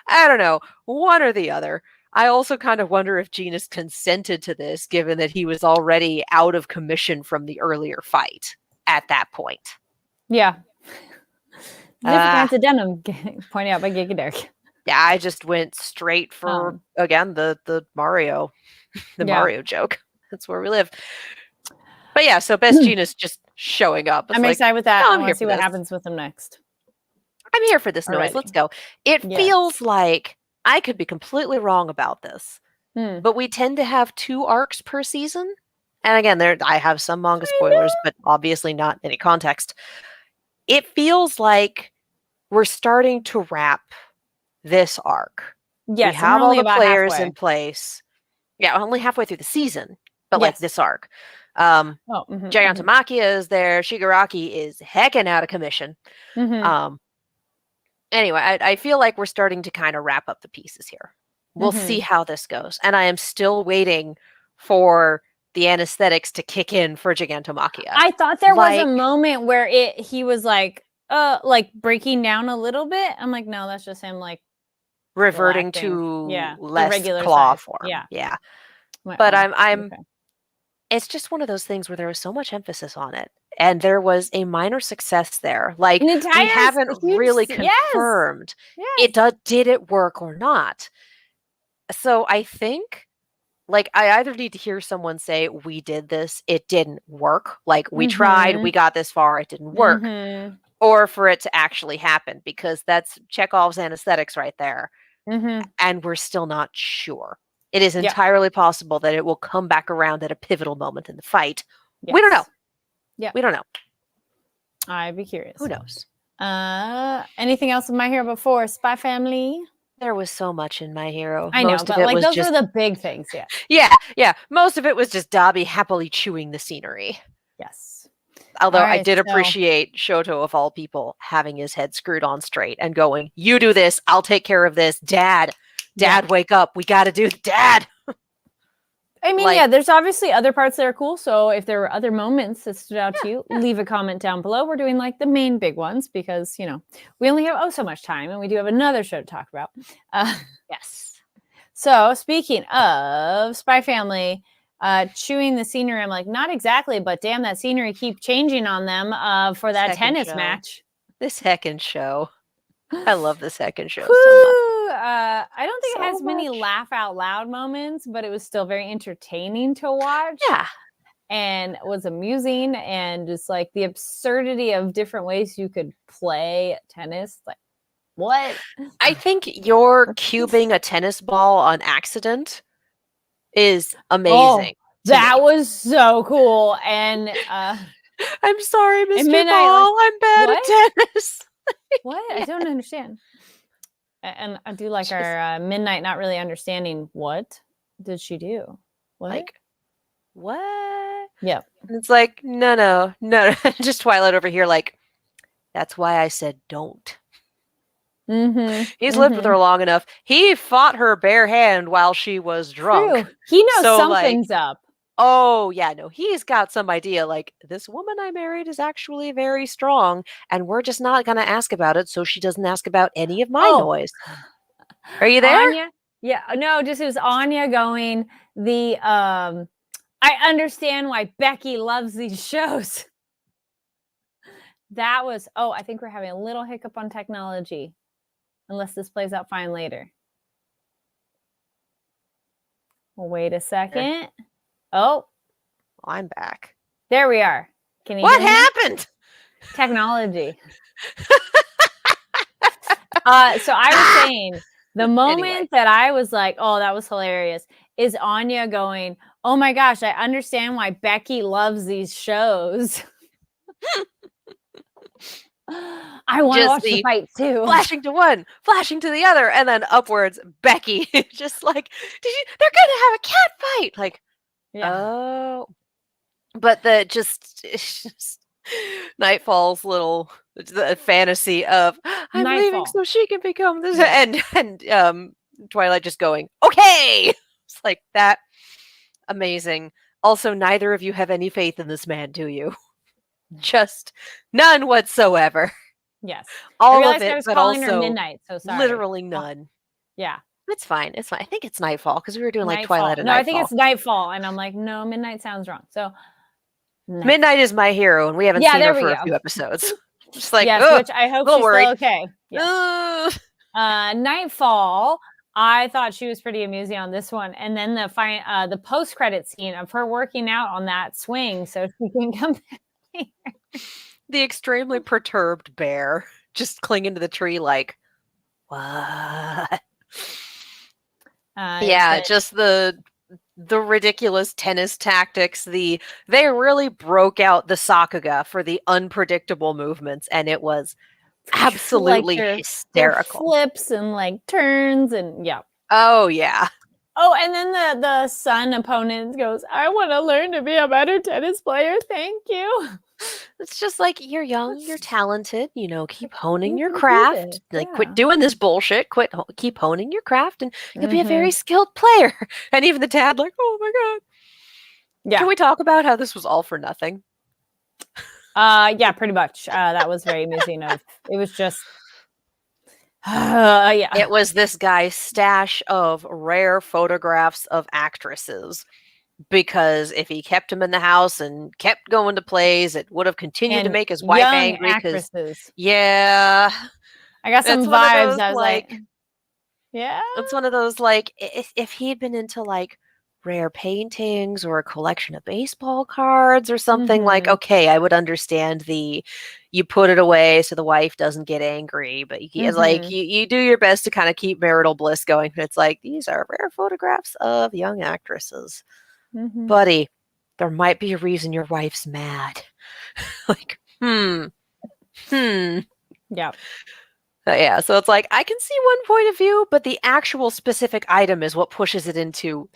B: I don't know. One or the other. I also kind of wonder if Jeanist consented to this, given that he was already out of commission from the earlier fight at that point.
A: Yeah. Different kinds of denim pointed out by Giga Derek.
B: Yeah, I just went straight for, again, the Mario, Mario joke. That's where we live. But yeah, so Best Jeanist just showing up.
A: I'm excited with that. I want to see what happens with him next.
B: I'm here for this noise. Let's go. It feels like, I could be completely wrong about this, but we tend to have 2 arcs per season. And again, I have some manga spoilers, but obviously not any context. It feels like we're starting to wrap this arc.
A: Yes,
B: we have all the players in place. Yeah, only halfway through the season, but like this arc. Gigantomachia is there. Shigaraki is heckin' out of commission. Anyway, I feel like we're starting to kind of wrap up the pieces here. We'll see how this goes. And I am still waiting for the anesthetics to kick in for Gigantomachia.
A: I thought there was a moment where he was like breaking down a little bit. I'm like, no, that's just him like
B: reverting to less claw form. Yeah. But I'm it's just one of those things where there was so much emphasis on it. And there was a minor success there. Like, we haven't really confirmed did it work or not. So I think, like, I either need to hear someone say, we did this, it didn't work. Like, we tried, we got this far, it didn't work. Or for it to actually happen, because that's Chekhov's anesthetics right there. And we're still not sure. It is entirely possible that it will come back around at a pivotal moment in the fight. We don't know. Yeah. We don't know.
A: I'd be curious.
B: Who knows?
A: Anything else in My Hero before Spy Family?
B: There was so much in My Hero.
A: I know, but like those are the big things,
B: Yeah. Most of it was just Dobby happily chewing the scenery.
A: Yes.
B: Although I
A: right,
B: did
A: so
B: appreciate Shoto, of all people, having his head screwed on straight and going, "You do this, I'll take care of this. Dad,
A: yeah.
B: wake up. We got to do Dad."
A: I mean,
B: Like-
A: yeah, there's obviously other parts that are cool. So if there were other moments that stood out to you, leave a comment down below. We're doing like the main big ones because, we only have so much time and we do have another show to talk about.
B: Yes.
A: So speaking of Spy Family, chewing the scenery, I'm like, not exactly, but damn, that scenery keep changing on them for that
B: Second
A: tennis
B: show.
A: match.
B: This heckin' show. I love this heckin' show so much.
A: I don't think it has many
B: much.
A: laugh out loud moments, but it was still very entertaining to watch.
B: Yeah.
A: And was amusing, and just like the absurdity of different ways you could play tennis. Like, what?
B: I think your cubing a tennis ball on accident is amazing.
A: That was so cool. And
B: I'm sorry, Mr.
A: Midnight,
B: Ball. I'm bad
A: what?
B: at tennis.
A: what? I don't understand. And I do like our Midnight not really understanding what did she do. What?
B: Like, what?
A: Yeah.
B: And it's like, no. Just Twilight over here, like, that's why I said don't.
A: Mm-hmm.
B: He's lived with her long enough. He fought her bare hand while she was drunk.
A: True. He knows
B: So,
A: something's up.
B: Oh, yeah, no, he's got some idea, like, this woman I married is actually very strong, and we're just not going to ask about it, so she doesn't ask about any of my noise. Are you there?
A: Anya? Yeah, no, just it was Anya going, I understand why Becky loves these shows. That was, I think we're having a little hiccup on technology, unless this plays out fine later. Well, wait a second. Oh,
B: I'm back.
A: there we are. Can you
B: What happened?
A: Technology. So I was saying the moment that I was like, oh, that was hilarious, is Anya going, oh my gosh, I understand why Becky loves these shows. I want to watch the fight too.
B: Flashing to one, flashing to the other, and then upwards, Becky. Just like, they're gonna have a cat fight. Like, oh. But it's just Nightfall's little fantasy of I'm leaving so she can become this, and Twilight just going, okay. It's like that. Amazing. Also, neither of you have any faith in this man, do you? Just none whatsoever.
A: Yes.
B: All of it,
A: I was
B: but
A: calling
B: also
A: her Midnight, so sorry.
B: Literally none.
A: Yeah.
B: It's fine. It's fine. I think it's Nightfall because we were doing like
A: Nightfall.
B: Twilight and
A: No,
B: Nightfall.
A: I think it's Nightfall, and I'm like, no, Midnight sounds wrong. So
B: Midnight is my hero, and we haven't seen her for a few episodes. Just like,
A: which I hope she's still okay. Yes. Nightfall, I thought she was pretty amusing on this one, and then the post-credit scene of her working out on that swing so she can come back here.
B: The extremely perturbed bear just clinging to the tree like, what? Just the ridiculous tennis tactics. They really broke out the Sakuga for the unpredictable movements, and it was absolutely hysterical.
A: Flips and like turns and
B: Oh yeah.
A: Oh, and then the son opponent goes, I want to learn to be a better tennis player. Thank you.
B: It's just like, you're young, you're talented, keep honing your craft. Like, quit doing this bullshit. Keep honing your craft, and you'll be a very skilled player. And even the dad, like, oh my God. Yeah. Can we talk about how this was all for nothing?
A: Yeah, pretty much. That was very amusing. It was just,
B: It was this guy's stash of rare photographs of actresses. Because if he kept him in the house and kept going to plays, it would have continued to make his wife angry. Yeah,
A: I got some vibes. I was like, yeah,
B: it's one of those like if he had been into like rare paintings or a collection of baseball cards or something, like, okay, I would understand you put it away so the wife doesn't get angry, but you do your best to kind of keep marital bliss going. It's like, these are rare photographs of young actresses. Buddy, there might be a reason your wife's mad. Like, yeah. Yeah, so it's like, I can see one point of view, but the actual specific item is what pushes it into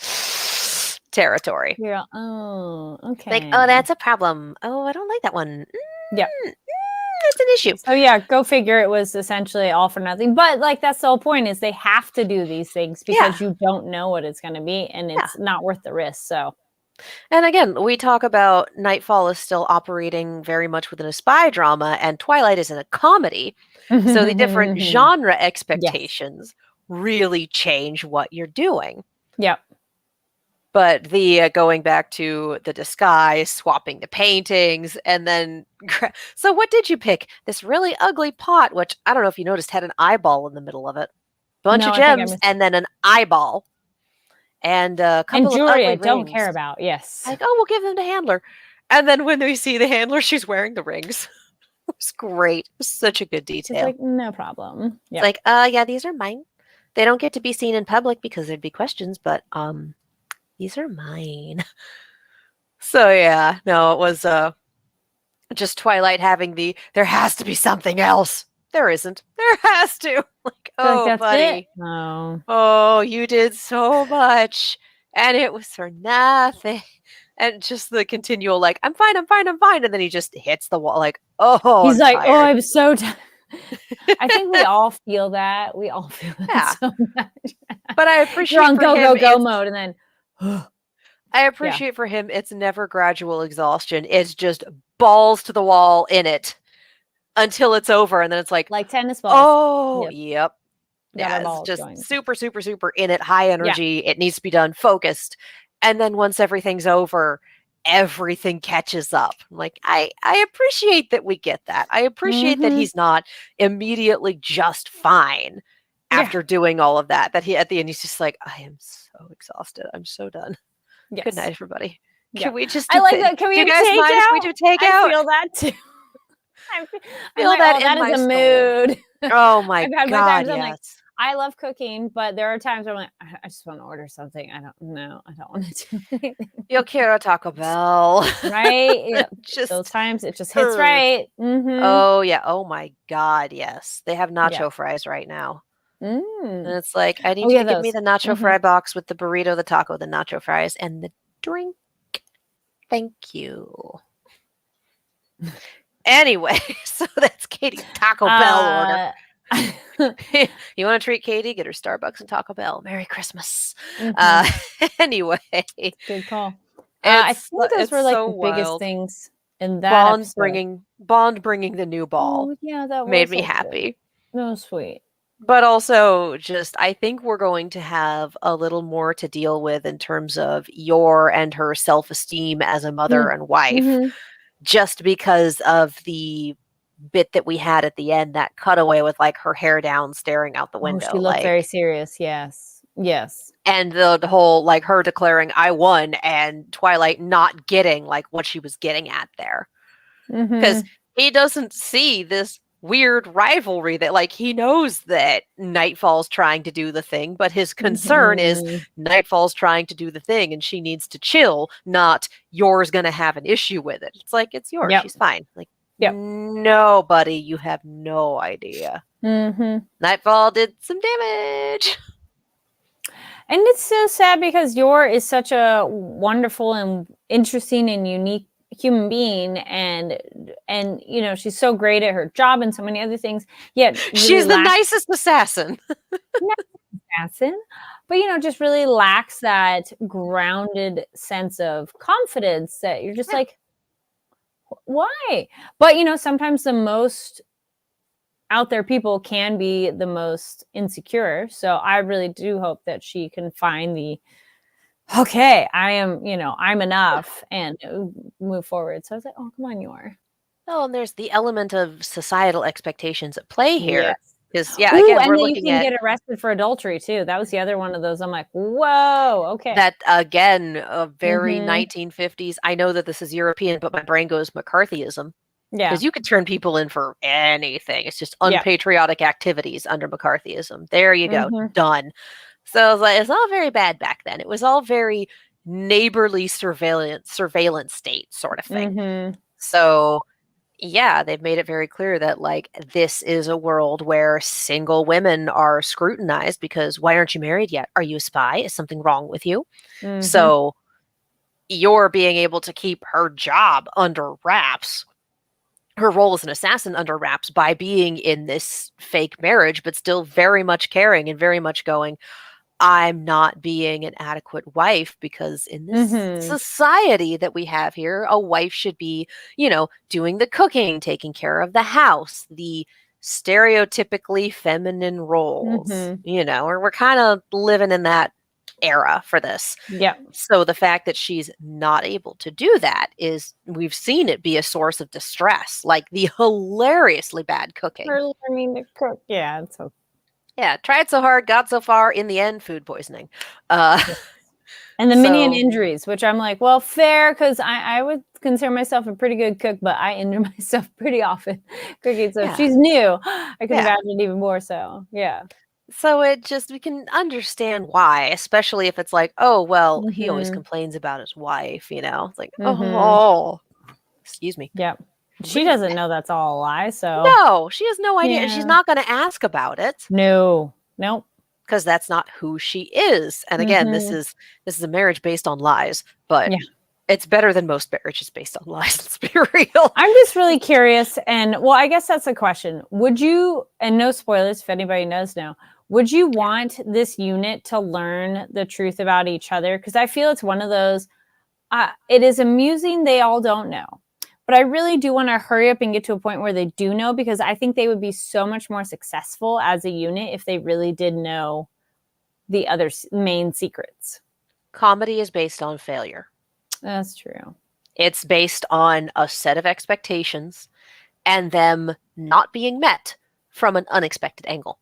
B: territory.
A: Yeah. Oh, okay.
B: Like, oh, that's a problem. Oh, I don't like that one.
A: Yeah.
B: It's an issue.
A: So yeah, go figure. It was essentially all for nothing. But like that's the whole point is they have to do these things because you don't know what it's going to be, and it's not worth the risk. So.
B: And again, we talk about Nightfall is still operating very much within a spy drama, and Twilight is in a comedy. So the different genre expectations really change what you're doing.
A: Yep.
B: But the going back to the disguise, swapping the paintings, and then so what did you pick? This really ugly pot, which I don't know if you noticed had an eyeball in the middle of it. Bunch of gems and then an eyeball. And a couple
A: and jewelry
B: of
A: I don't care about. Yes.
B: Like, oh, we'll give them to Handler. And then when we see the Handler, she's wearing the rings. It was great. It was such a good detail.
A: It's like, no problem.
B: Yep. It's like, yeah, these are mine. They don't get to be seen in public because there'd be questions, but these are mine. So yeah, no, it was just Twilight having there has to be something else. There isn't. There has to. Like, oh,
A: that's
B: buddy.
A: It? No.
B: Oh, you did so much. And it was for nothing. And just the continual, like, I'm fine. And then he just hits the wall, like, oh,
A: he's like, oh, I'm so tired. I think we all feel that. We all feel that so much.
B: But I appreciate
A: you're on go mode, and then
B: I appreciate for him it's never gradual exhaustion. It's just balls to the wall in it until it's over, and then it's like
A: tennis balls.
B: Oh, yep.
A: Yeah,
B: it's just super, super, super in it, high energy. It needs to be done, focused. And then once everything's over, everything catches up. Like, I appreciate that we get that. I appreciate that he's not immediately just fine after doing all of that. That he at the end he's just like, I am so exhausted. I'm so done. Yes. Good night, everybody. Can we just?
A: I like that. Can we do guys mind if
B: we do take out?
A: I feel that too. I feel like, that. That is a mood.
B: Oh my god! Yes.
A: Like, I love cooking, but there are times where I'm like, I just want to order something. I don't want to do anything.
B: Yo quiero Taco Bell.
A: Right? Yeah. Just those times it just hits right.
B: Oh yeah. Oh my god. Yes, they have nacho fries right now. And it's like, I need you to give me the nacho fry box with the burrito, the taco, the nacho fries, and the drink. Thank you. Anyway, so that's Katie's Taco Bell order. You want to treat Katie? Get her Starbucks and Taco Bell. Merry Christmas. Anyway.
A: Good call. I think those were like the biggest things in that
B: Bond bringing the new ball.
A: Oh, yeah, that
B: made me happy.
A: That was sweet.
B: But also just, I think we're going to have a little more to deal with in terms of Yor and her self-esteem as a mother and wife, just because of the bit that we had at the end, that cutaway with like her hair down, staring out the window.
A: She looked very serious. Yes.
B: And the whole, like, her declaring I won and Twilight not getting like what she was getting at there. Because he doesn't see this weird rivalry that, like, he knows that Nightfall's trying to do the thing, but his concern is Nightfall's trying to do the thing and she needs to chill, not Yor's gonna have an issue with it. It's like, it's yours. She's fine. Like, no, buddy, you have no idea. Nightfall did some damage.
A: And it's so sad because Yor is such a wonderful and interesting and unique human being, and you know, she's so great at her job and so many other things, yet really
B: she's the nicest assassin.
A: But you know, just really lacks that grounded sense of confidence that you're just like, why? But you know, sometimes the most out there people can be the most insecure, so I really do hope that she can find the okay, I am, you know, I'm enough, and move forward. So I was like, oh, come on, Yor.
B: Oh, and there's the element of societal expectations at play here. Because
A: again, we're looking at, you can get arrested for adultery too. That was the other one of those. I'm like, whoa, okay.
B: That again, a very 1950s. I know that this is European, but my brain goes McCarthyism. Yeah, because you could turn people in for anything. It's just unpatriotic activities under McCarthyism. There you go, done. So I was like, it's all very bad back then. It was all very neighborly surveillance state sort of thing. So yeah, they've made it very clear that, like, this is a world where single women are scrutinized because why aren't you married yet? Are you a spy? Is something wrong with you? So Yor being able to keep her job under wraps, her role as an assassin under wraps by being in this fake marriage, but still very much caring and very much going, I'm not being an adequate wife because in this society that we have here, a wife should be, doing the cooking, taking care of the house, the stereotypically feminine roles, or we're kind of living in that era for this.
A: Yeah.
B: So the fact that she's not able to do that is, we've seen it be a source of distress, like the hilariously bad cooking.
A: Her learning to cook. Yeah, it's okay.
B: Yeah, tried so hard, got so far, in the end, food poisoning.
A: And the minion injuries, which I'm like, well, fair, because I would consider myself a pretty good cook, but I injure myself pretty often cooking. So if she's new, I could imagine even more so. Yeah.
B: So we can understand why, especially if it's like, oh, well, he always complains about his wife, It's like, oh, excuse me.
A: Yep. She doesn't know that's all a lie, so.
B: No, she has no idea. She's not going to ask about it.
A: No. Nope.
B: Because that's not who she is. And again, this is a marriage based on lies, but it's better than most marriages based on lies. Let's be real.
A: I'm just really curious, and well, I guess that's a question. Would you, and no spoilers if anybody knows now, would you want this unit to learn the truth about each other? Because I feel it's one of those, it is amusing they all don't know. But I really do want to hurry up and get to a point where they do know, because I think they would be so much more successful as a unit if they really did know the other main secrets.
B: Comedy is based on failure.
A: That's true.
B: It's based on a set of expectations and them not being met from an unexpected angle.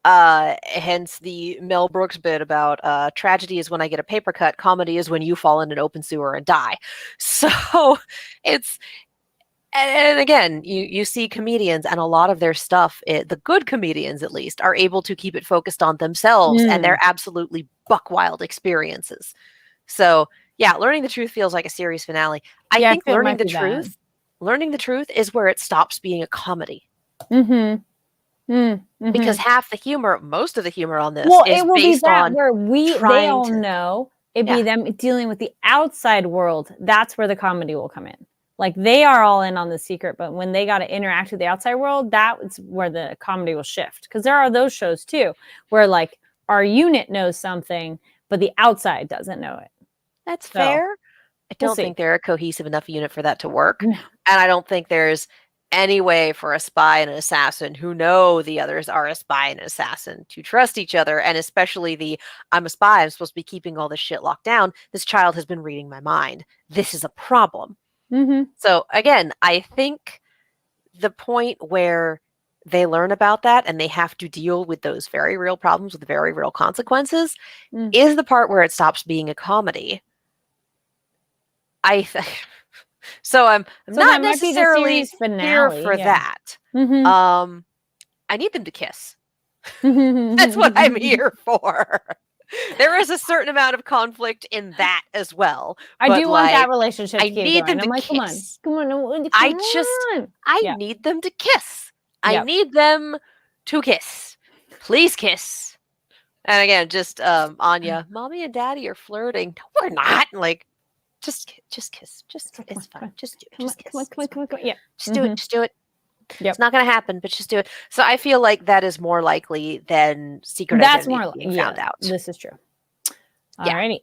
B: Hence the Mel Brooks bit about tragedy is when I get a paper cut, comedy is when you fall in an open sewer and die. So it's, and again, you see comedians and a lot of their stuff, the good comedians at least, are able to keep it focused on themselves and their absolutely buck wild experiences. So yeah, learning the truth feels like a series finale. I think learning the truth is where it stops being a comedy. Because half the humor, most of the humor on this is based on
A: where they all know. It'd be them dealing with the outside world. That's where the comedy will come in. Like they are all in on the secret, but when they got to interact with the outside world, that's where the comedy will shift. Because there are those shows too, where like our unit knows something, but the outside doesn't know it.
B: That's fair. I don't think they're a cohesive enough unit for that to work. No. And I don't think there's any way for a spy and an assassin who know the others are a spy and an assassin to trust each other. And especially I'm a spy, I'm supposed to be keeping all this shit locked down. This child has been reading my mind. This is a problem. So again, I think the point where they learn about that and they have to deal with those very real problems with very real consequences is the part where it stops being a comedy. So I'm not necessarily here for that. I need them to kiss. That's what I'm here for. There is a certain amount of conflict in that as well.
A: I do want that relationship. I
B: need them to kiss.
A: Come on.
B: I need them to kiss. I need them to kiss. Please kiss. And again, just Anya, mommy and daddy are flirting. No, we're not. Like, just kiss. It's fine. Just do it. Just kiss.
A: Come on. Yeah.
B: Just do it. Just do it. Yep. It's not going to happen, but just do it. So I feel like that is more likely than secret identity being found out.
A: This is true. Alrighty.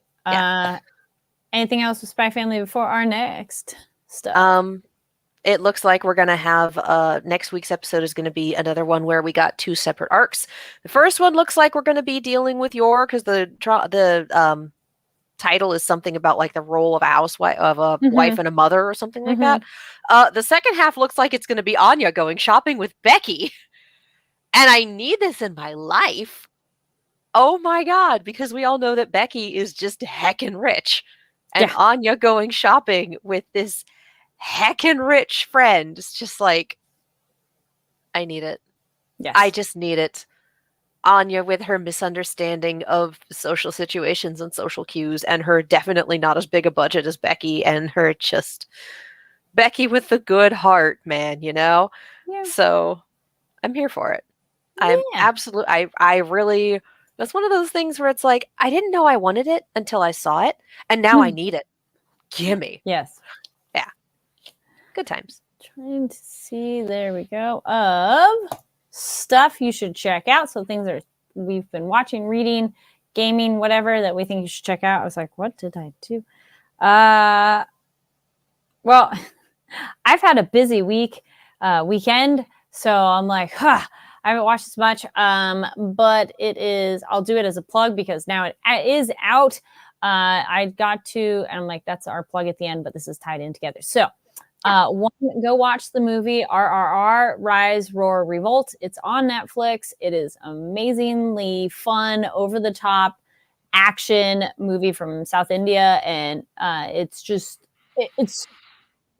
A: Anything else with Spy Family before our next stuff?
B: It looks like we're going to have next week's episode is going to be another one where we got 2 separate arcs. The first one looks like we're going to be dealing with Yor because the title is something about like the role of a housewife, of a wife and a mother or something like that. The second half looks like it's going to be Anya going shopping with Becky. And I need this in my life. Oh my God, because we all know that Becky is just heckin' rich. And Anya going shopping with this heckin' rich friend. It's just like, I need it.
A: Yes.
B: I just need it. Anya with her misunderstanding of social situations and social cues and her definitely not as big a budget as Becky and her just Becky with the good heart, man, Yeah. So I'm here for it. I'm absolutely, I really, that's one of those things where it's like, I didn't know I wanted it until I saw it and now I need it. gimme.
A: Yes.
B: Yeah. Good times.
A: Trying to see, there we go, of stuff you should check out. So things that we've been watching, reading, gaming, whatever that we think you should check out. I was like, what did I do? Well, I've had a busy weekend, so I'm like, I haven't watched as much. But it is, I'll do it as a plug because now it is out. I got to, and I'm like, that's our plug at the end, but this is tied in together. So, one, go watch the movie RRR, Rise, Roar, Revolt. It's on Netflix. It is amazingly fun, over the top action movie from South India, and it's just it's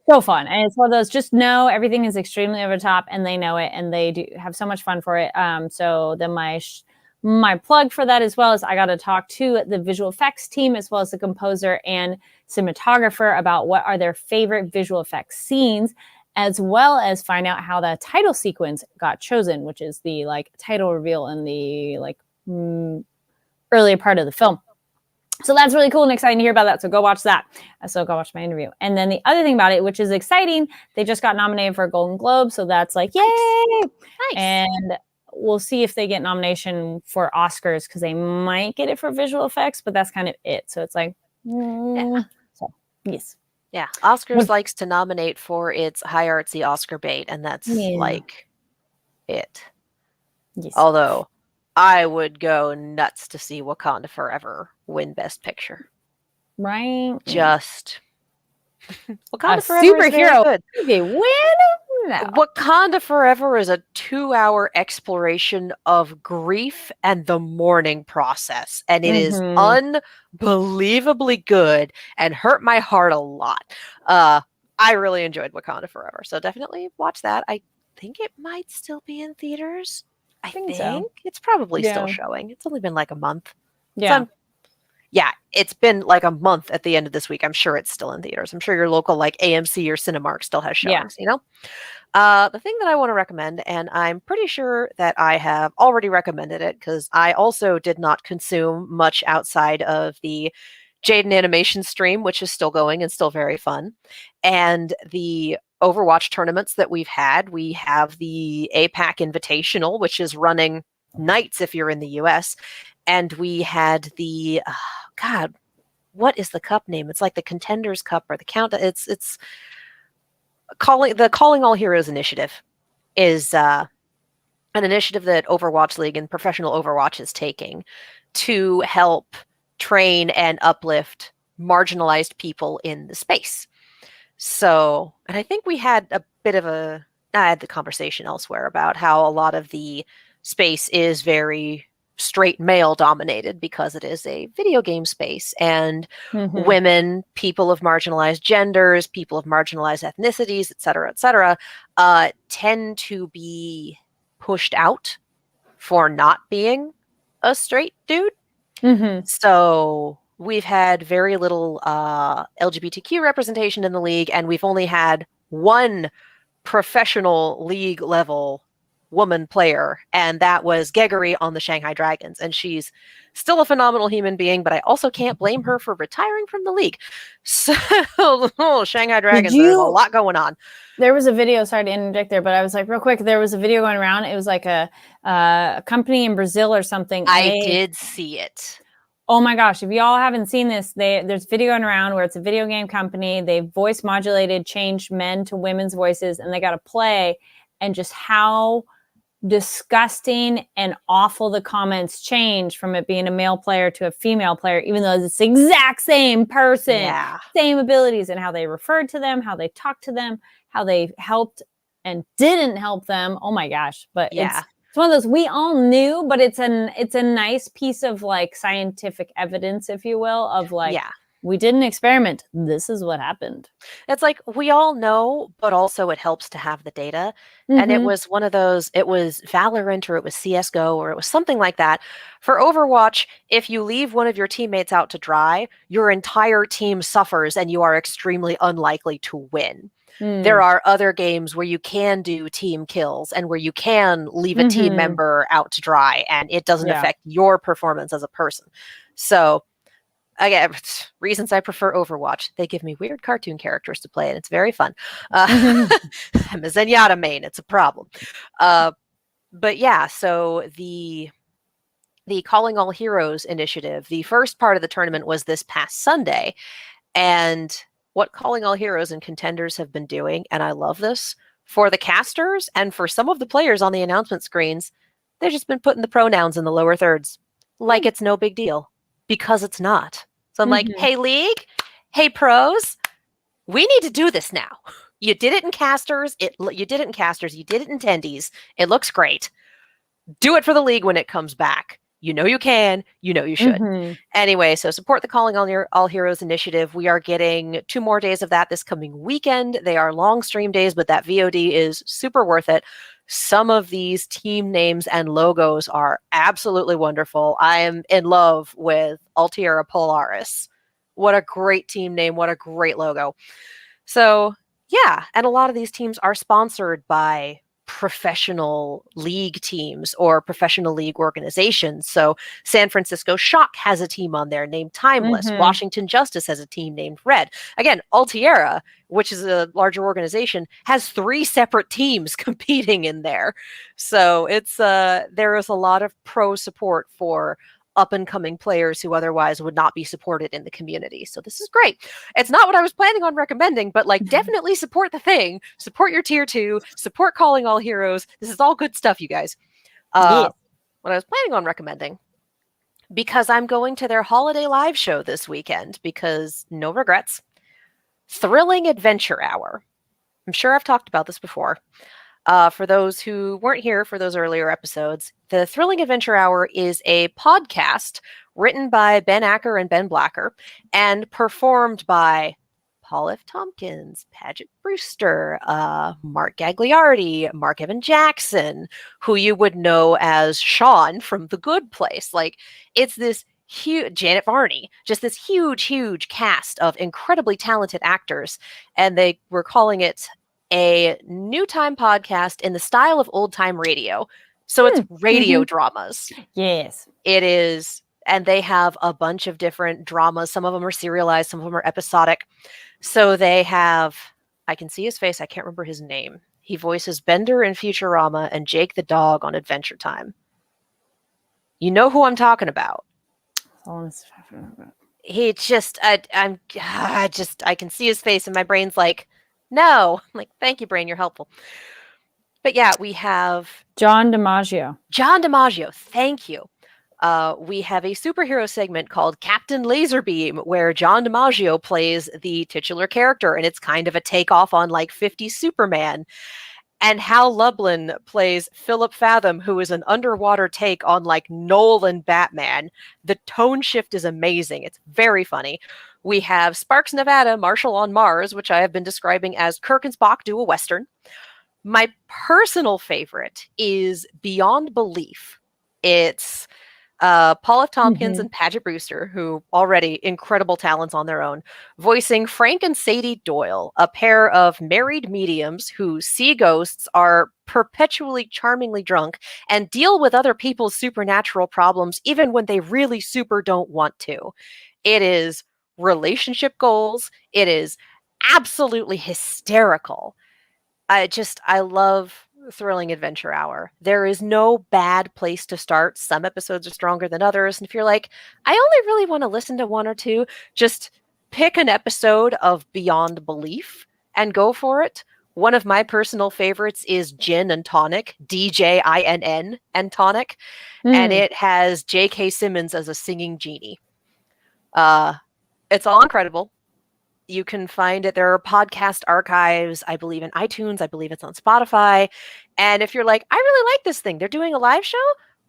A: so fun. And it's one of those, just know everything is extremely over the top, and they know it, and they do have so much fun for it. So then my plug for that as well is I got to talk to the visual effects team as well as the composer and cinematographer about what are their favorite visual effects scenes, as well as find out how the title sequence got chosen, which is the like title reveal in the like earlier part of the film. So that's really cool and exciting to hear about that. So go watch that. So go watch my interview. And then the other thing about it, which is exciting, they just got nominated for a Golden Globe. So that's like, yay! Nice. And we'll see if they get nomination for Oscars, because they might get it for visual effects, but that's kind of it. So it's like,
B: yeah.
A: So, yes.
B: Yeah. Oscars likes to nominate for its high artsy Oscar bait, and that's like it.
A: Yes.
B: Although I would go nuts to see Wakanda Forever win Best Picture.
A: Right?
B: Just
A: Wakanda Forever superhero movie win? No.
B: Wakanda Forever is a 2-hour exploration of grief and the mourning process, and it is unbelievably good and hurt my heart a lot. I really enjoyed Wakanda Forever, so definitely watch that. I think it might still be in theaters. I think so. It's probably still showing. It's only been like a month.
A: Yeah.
B: Yeah, it's been like a month at the end of this week. I'm sure it's still in theaters. I'm sure your local like AMC or Cinemark still has showings, you know? The thing that I want to recommend, and I'm pretty sure that I have already recommended it because I also did not consume much outside of the Jaden Animation stream, which is still going and still very fun, and the Overwatch tournaments that we've had. We have the APAC Invitational, which is running nights if you're in the US, and we had the God, what is the cup name? It's like the Contenders Cup or the Count. It's Calling All Heroes initiative is an initiative that Overwatch League and Professional Overwatch is taking to help train and uplift marginalized people in the space. So, and I think we had a bit of I had the conversation elsewhere about how a lot of the space is very straight male dominated because it is a video game space, and women, people of marginalized genders, people of marginalized ethnicities, et cetera, tend to be pushed out for not being a straight dude. So we've had very little LGBTQ representation in the league, and we've only had one professional league level woman player, and that was Geggery on the Shanghai Dragons, and she's still a phenomenal human being, but I also can't blame her for retiring from the league. So Shanghai Dragons, there's a lot going on.
A: There was a video, sorry to interject there, but I was like, real quick, there was a video going around. It was like a company in Brazil or something.
B: I did see it.
A: Oh my gosh, if y'all haven't seen this, there's video going around where it's a video game company. They've voice modulated, changed men to women's voices, and they got to play, and just how disgusting and awful the comments change from it being a male player to a female player, even though it's the exact same person, same abilities, and how they referred to them, how they talked to them, how they helped and didn't help them. Oh my gosh. But it's one of those we all knew, but it's a nice piece of like scientific evidence, if you will, of like, we did an experiment. This is what happened.
B: It's like, we all know, but also it helps to have the data. And it was one of those, it was Valorant or it was CSGO or it was something like that. For Overwatch, if you leave one of your teammates out to dry, your entire team suffers and you are extremely unlikely to win. There are other games where you can do team kills and where you can leave a team member out to dry and it doesn't affect your performance as a person. So again, reasons I prefer Overwatch. They give me weird cartoon characters to play, and it's very fun. I'm a Zenyatta main. It's a problem. But yeah, so the Calling All Heroes initiative, the first part of the tournament was this past Sunday. And what Calling All Heroes and contenders have been doing, and I love this, for the casters and for some of the players on the announcement screens, they've just been putting the pronouns in the lower thirds like it's no big deal, because it's not. So I'm like, hey, League, hey, pros, we need to do this now. You did it in casters. You did it in attendees. It looks great. Do it for the League when it comes back. You know you can. You know you should. Anyway, so support the Calling All Heroes initiative. We are getting 2 more days of that this coming weekend. They are long stream days, but that VOD is super worth it. Some of these team names and logos are absolutely wonderful. I am in love with Altiera Polaris. What a great team name. What a great logo. So yeah, and a lot of these teams are sponsored by professional league teams or professional league organizations. So San Francisco Shock has a team on there named Timeless. Washington Justice has a team named Red. Again, Altiera, which is a larger organization, has 3 separate teams competing in there. So it's there is a lot of pro support for up-and-coming players who otherwise would not be supported in the community. So this is great. It's not what I was planning on recommending, but like definitely support the thing. Support your tier 2. Support Calling All Heroes. This is all good stuff, you guys. What I was planning on recommending, because I'm going to their holiday live show this weekend, because no regrets, Thrilling Adventure Hour. I'm sure I've talked about this before. For those who weren't here for those earlier episodes, the Thrilling Adventure Hour is a podcast written by Ben Acker and Ben Blacker and performed by Paul F. Tompkins, Paget Brewster, Mark Gagliardi, Mark Evan Jackson, who you would know as Sean from The Good Place. Like, it's this huge, Janet Varney, just this huge cast of incredibly talented actors. And they were calling it a new time podcast in the style of old time radio. So it's radio dramas.
A: Yes.
B: It is. And they have a bunch of different dramas. Some of them are serialized. Some of them are episodic. So they have, I can see his face. I can't remember his name. He voices Bender in Futurama and Jake the dog on Adventure Time. You know who I'm talking about. He just, I can see his face and my brain's like, no. I'm like, thank you, brain. You're helpful. But yeah, we have
A: John DiMaggio.
B: Thank you. We have a superhero segment called Captain Laserbeam, where John DiMaggio plays the titular character, and it's kind of a takeoff on like 50 Superman. And Hal Lublin plays Philip Fathom, who is an underwater take on like Nolan Batman. The tone shift is amazing. It's very funny. We have Sparks Nevada, Marshall on Mars, which I have been describing as Kirk and Spock do a Western. My personal favorite is Beyond Belief. It's Paul F. Tompkins and Paget Brewster, who already incredible talents on their own, voicing Frank and Sadie Doyle, a pair of married mediums who see ghosts, are perpetually charmingly drunk, and deal with other people's supernatural problems even when they really super don't want to. It is relationship goals. It is absolutely hysterical. I love Thrilling Adventure Hour. There is no bad place to start. Some episodes are stronger than others. And if you're like, I only really want to listen to 1 or 2, just pick an episode of Beyond Belief and go for it. One of my personal favorites is Gin and Tonic, DJINN and Tonic. And it has J.K. Simmons as a singing genie. It's all incredible. You can find it. There are podcast archives, I believe, in iTunes. I believe it's on Spotify. And if you're like, I really like this thing, they're doing a live show,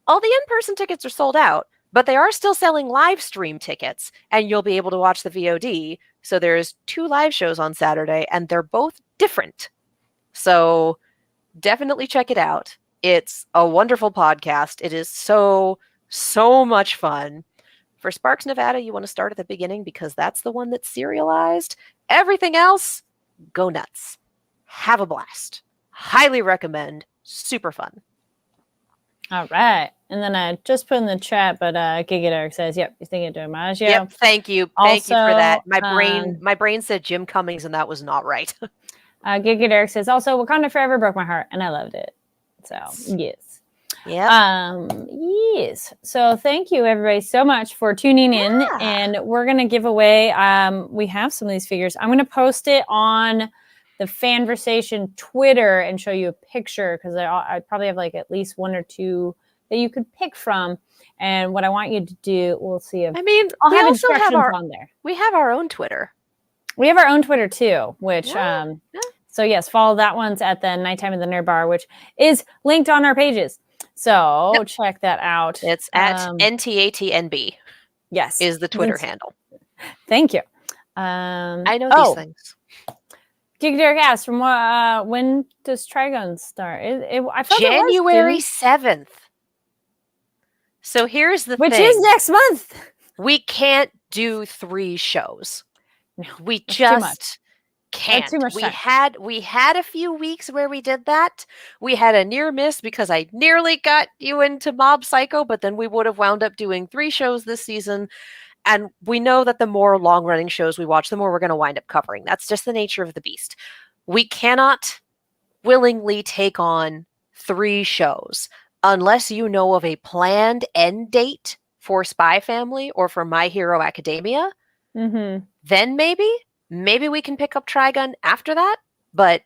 B: all the in-person tickets are sold out, but they are still selling live stream tickets, and you'll be able to watch the VOD. So there's 2 live shows on Saturday, and they're both different. So definitely check it out. It's a wonderful podcast. It is so much fun. For Sparks Nevada, you want to start at the beginning because that's the one that's serialized. Everything else, go nuts. Have a blast. Highly recommend. Super fun.
A: All right. And then I just put in the chat, but Giga Derek says, yep, you think of DiMaggio.
B: Yep, thank you. Thank you for that. My brain said Jim Cummings, and that was not right.
A: Giga Derek says, also, Wakanda Forever broke my heart, and I loved it. So, yes.
B: Yeah.
A: Yes. So thank you everybody so much for tuning in. And we're going to give away, we have some of these figures. I'm going to post it on the Fanversation Twitter and show you a picture, because I probably have like at least one or two that you could pick from. And what I want you to do, we'll see if
B: I'll have instructions on there. We have our own Twitter.
A: We have our own Twitter too, which so yes, follow that one's at the Nighttime in the Nerd Bar, which is linked on our pages. So check that out.
B: It's at NTATNB.
A: Yes,
B: is the Twitter handle.
A: Thank you.
B: I know these things.
A: Giga Derek asked, from when does Trigun start? I felt
B: January 7th. So here's the thing.
A: Which is next month.
B: We can't do 3 shows.
A: No,
B: we just can't.
A: Too much time.
B: We had a few weeks where we did that. We had a near miss because I nearly got you into Mob Psycho, but then we would have wound up doing 3 shows this season. And we know that the more long-running shows we watch, the more we're going to wind up covering. That's just the nature of the beast. We cannot willingly take on 3 shows unless you know of a planned end date for Spy Family or for My Hero Academia.
A: Mm-hmm.
B: Then maybe we can pick up Trigun after that, but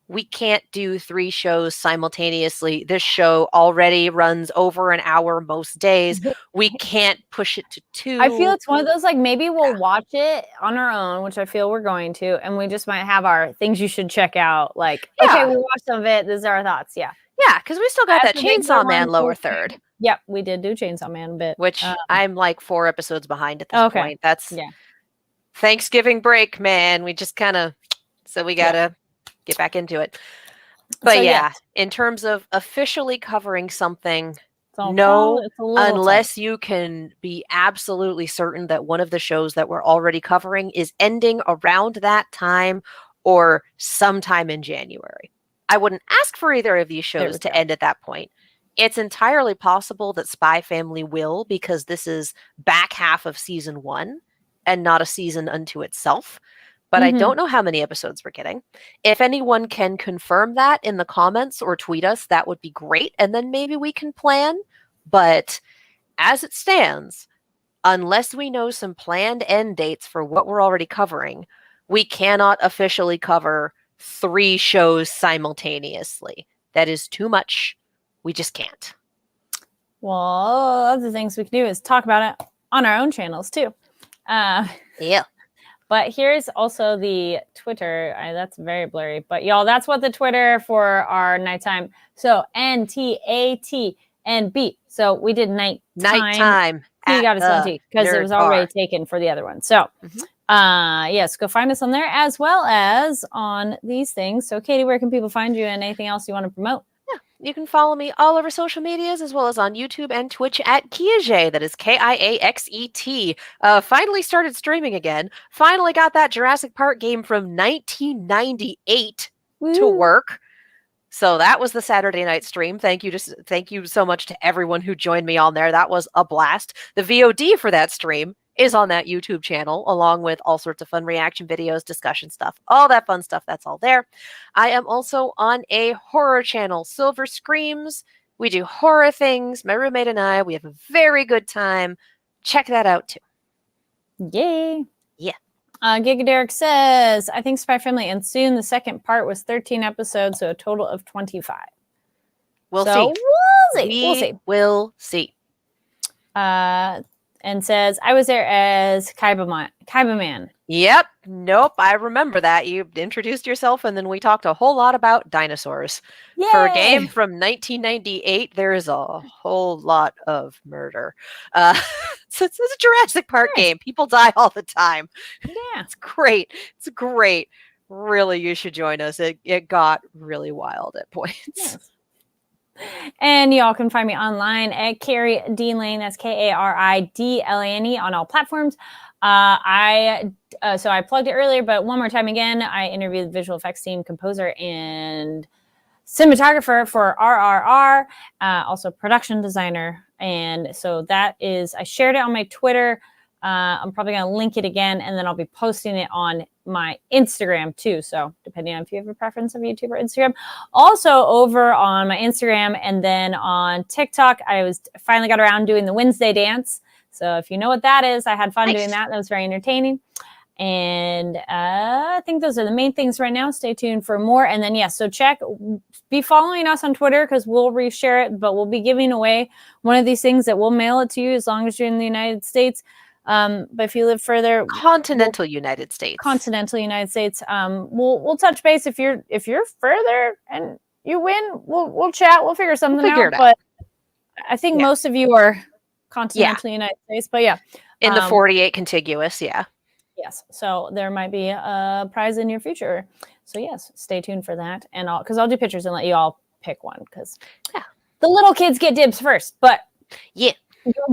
B: we can't do 3 shows simultaneously. This show already runs over an hour most days. We can't push it to 2.
A: I feel it's one of those, like, maybe we'll watch it on our own, which I feel we're going to, and we just might have our things you should check out. Like, okay, we watched some of it. These are our thoughts. Yeah.
B: Yeah, because we still got that Chainsaw Man lower third.
A: Yep, we did do Chainsaw Man a bit.
B: Which I'm like 4 episodes behind at this point. That's Thanksgiving break, man. We just kind of, so we got to get back into it. But in terms of officially covering something, unless you can be absolutely certain that one of the shows that we're already covering is ending around that time or sometime in January. I wouldn't ask for either of these shows to end at that point. It's entirely possible that Spy Family will, because this is back half of season 1 and not a season unto itself. But I don't know how many episodes we're getting. If anyone can confirm that in the comments or tweet us, that would be great. And then maybe we can plan. But as it stands, unless we know some planned end dates for what we're already covering, we cannot officially cover 3 shows simultaneously. That is too much. We just can't.
A: Well, other things we can do is talk about it on our own channels too. But here's also the Twitter. That's very blurry. But y'all, that's what the Twitter for our nighttime. So NTATNB. So we did nighttime. He got his own T because it was already taken for the other one. So yes, go find us on there as well as on these things. So Katie, where can people find you and anything else you want to promote?
B: You can follow me all over social medias as well as on YouTube and Twitch at Kiaxet. That is Kiaxet. Finally started streaming again. Finally got that Jurassic Park game from 1998 to work. So that was the Saturday night stream. Thank you so much to everyone who joined me on there. That was a blast. The VOD for that stream is on that YouTube channel, along with all sorts of fun reaction videos, discussion stuff, all that fun stuff. That's all there. I am also on a horror channel, Silver Screams. We do horror things. My roommate and I, we have a very good time. Check that out too.
A: Yay.
B: Yeah.
A: Giga Derek says, I think Spy Family ends soon. The second part was 13 episodes, so a total of 25.
B: We'll see.
A: And says, I was there as Kaiba Man.
B: Yep. Nope. I remember that. You introduced yourself, and then we talked a whole lot about dinosaurs.
A: Yay!
B: For a game from 1998, there is a whole lot of murder. So it's a Jurassic Park game. People die all the time.
A: Yeah.
B: It's great. It's great. Really, you should join us. It got really wild at points.
A: Yes. And y'all can find me online at Carrie Dean Lane. That's KARIDLANE on all platforms. So I plugged it earlier, but one more time again, I interviewed the visual effects team, composer, and cinematographer for RRR, also production designer. And so that is, I shared it on my Twitter. I'm probably going to link it again, and then I'll be posting it on my Instagram too. So depending on if you have a preference of YouTube or Instagram. Also over on my Instagram and then on TikTok, I finally got around doing the Wednesday dance. So if you know what that is, I had fun doing that. That was very entertaining. And I think those are the main things right now. Stay tuned for more. And then, so be following us on Twitter because we'll reshare it, but we'll be giving away one of these things that we'll mail it to you as long as you're in the United States. But if you live further,
B: continental United States,
A: we'll touch base if you're further and you win. We'll chat. We'll figure something out. But I think most of you are continental United States. But
B: in the 48 contiguous,
A: Yes, so there might be a prize in your future. So yes, stay tuned for that, and I'll do pictures and let you all pick one because the little kids get dibs first, but you'll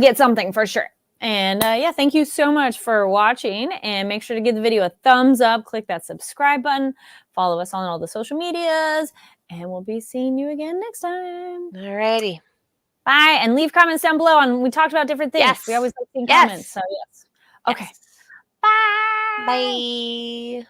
A: get something for sure. And thank you so much for watching, and make sure to give the video a thumbs up, click that subscribe button, follow us on all the social medias, and we'll be seeing you again next time.
B: Alrighty.
A: Bye, and leave comments down below. And we talked about different things.
B: Yes.
A: We always like seeing comments. So yes. Okay.
B: Bye. Bye.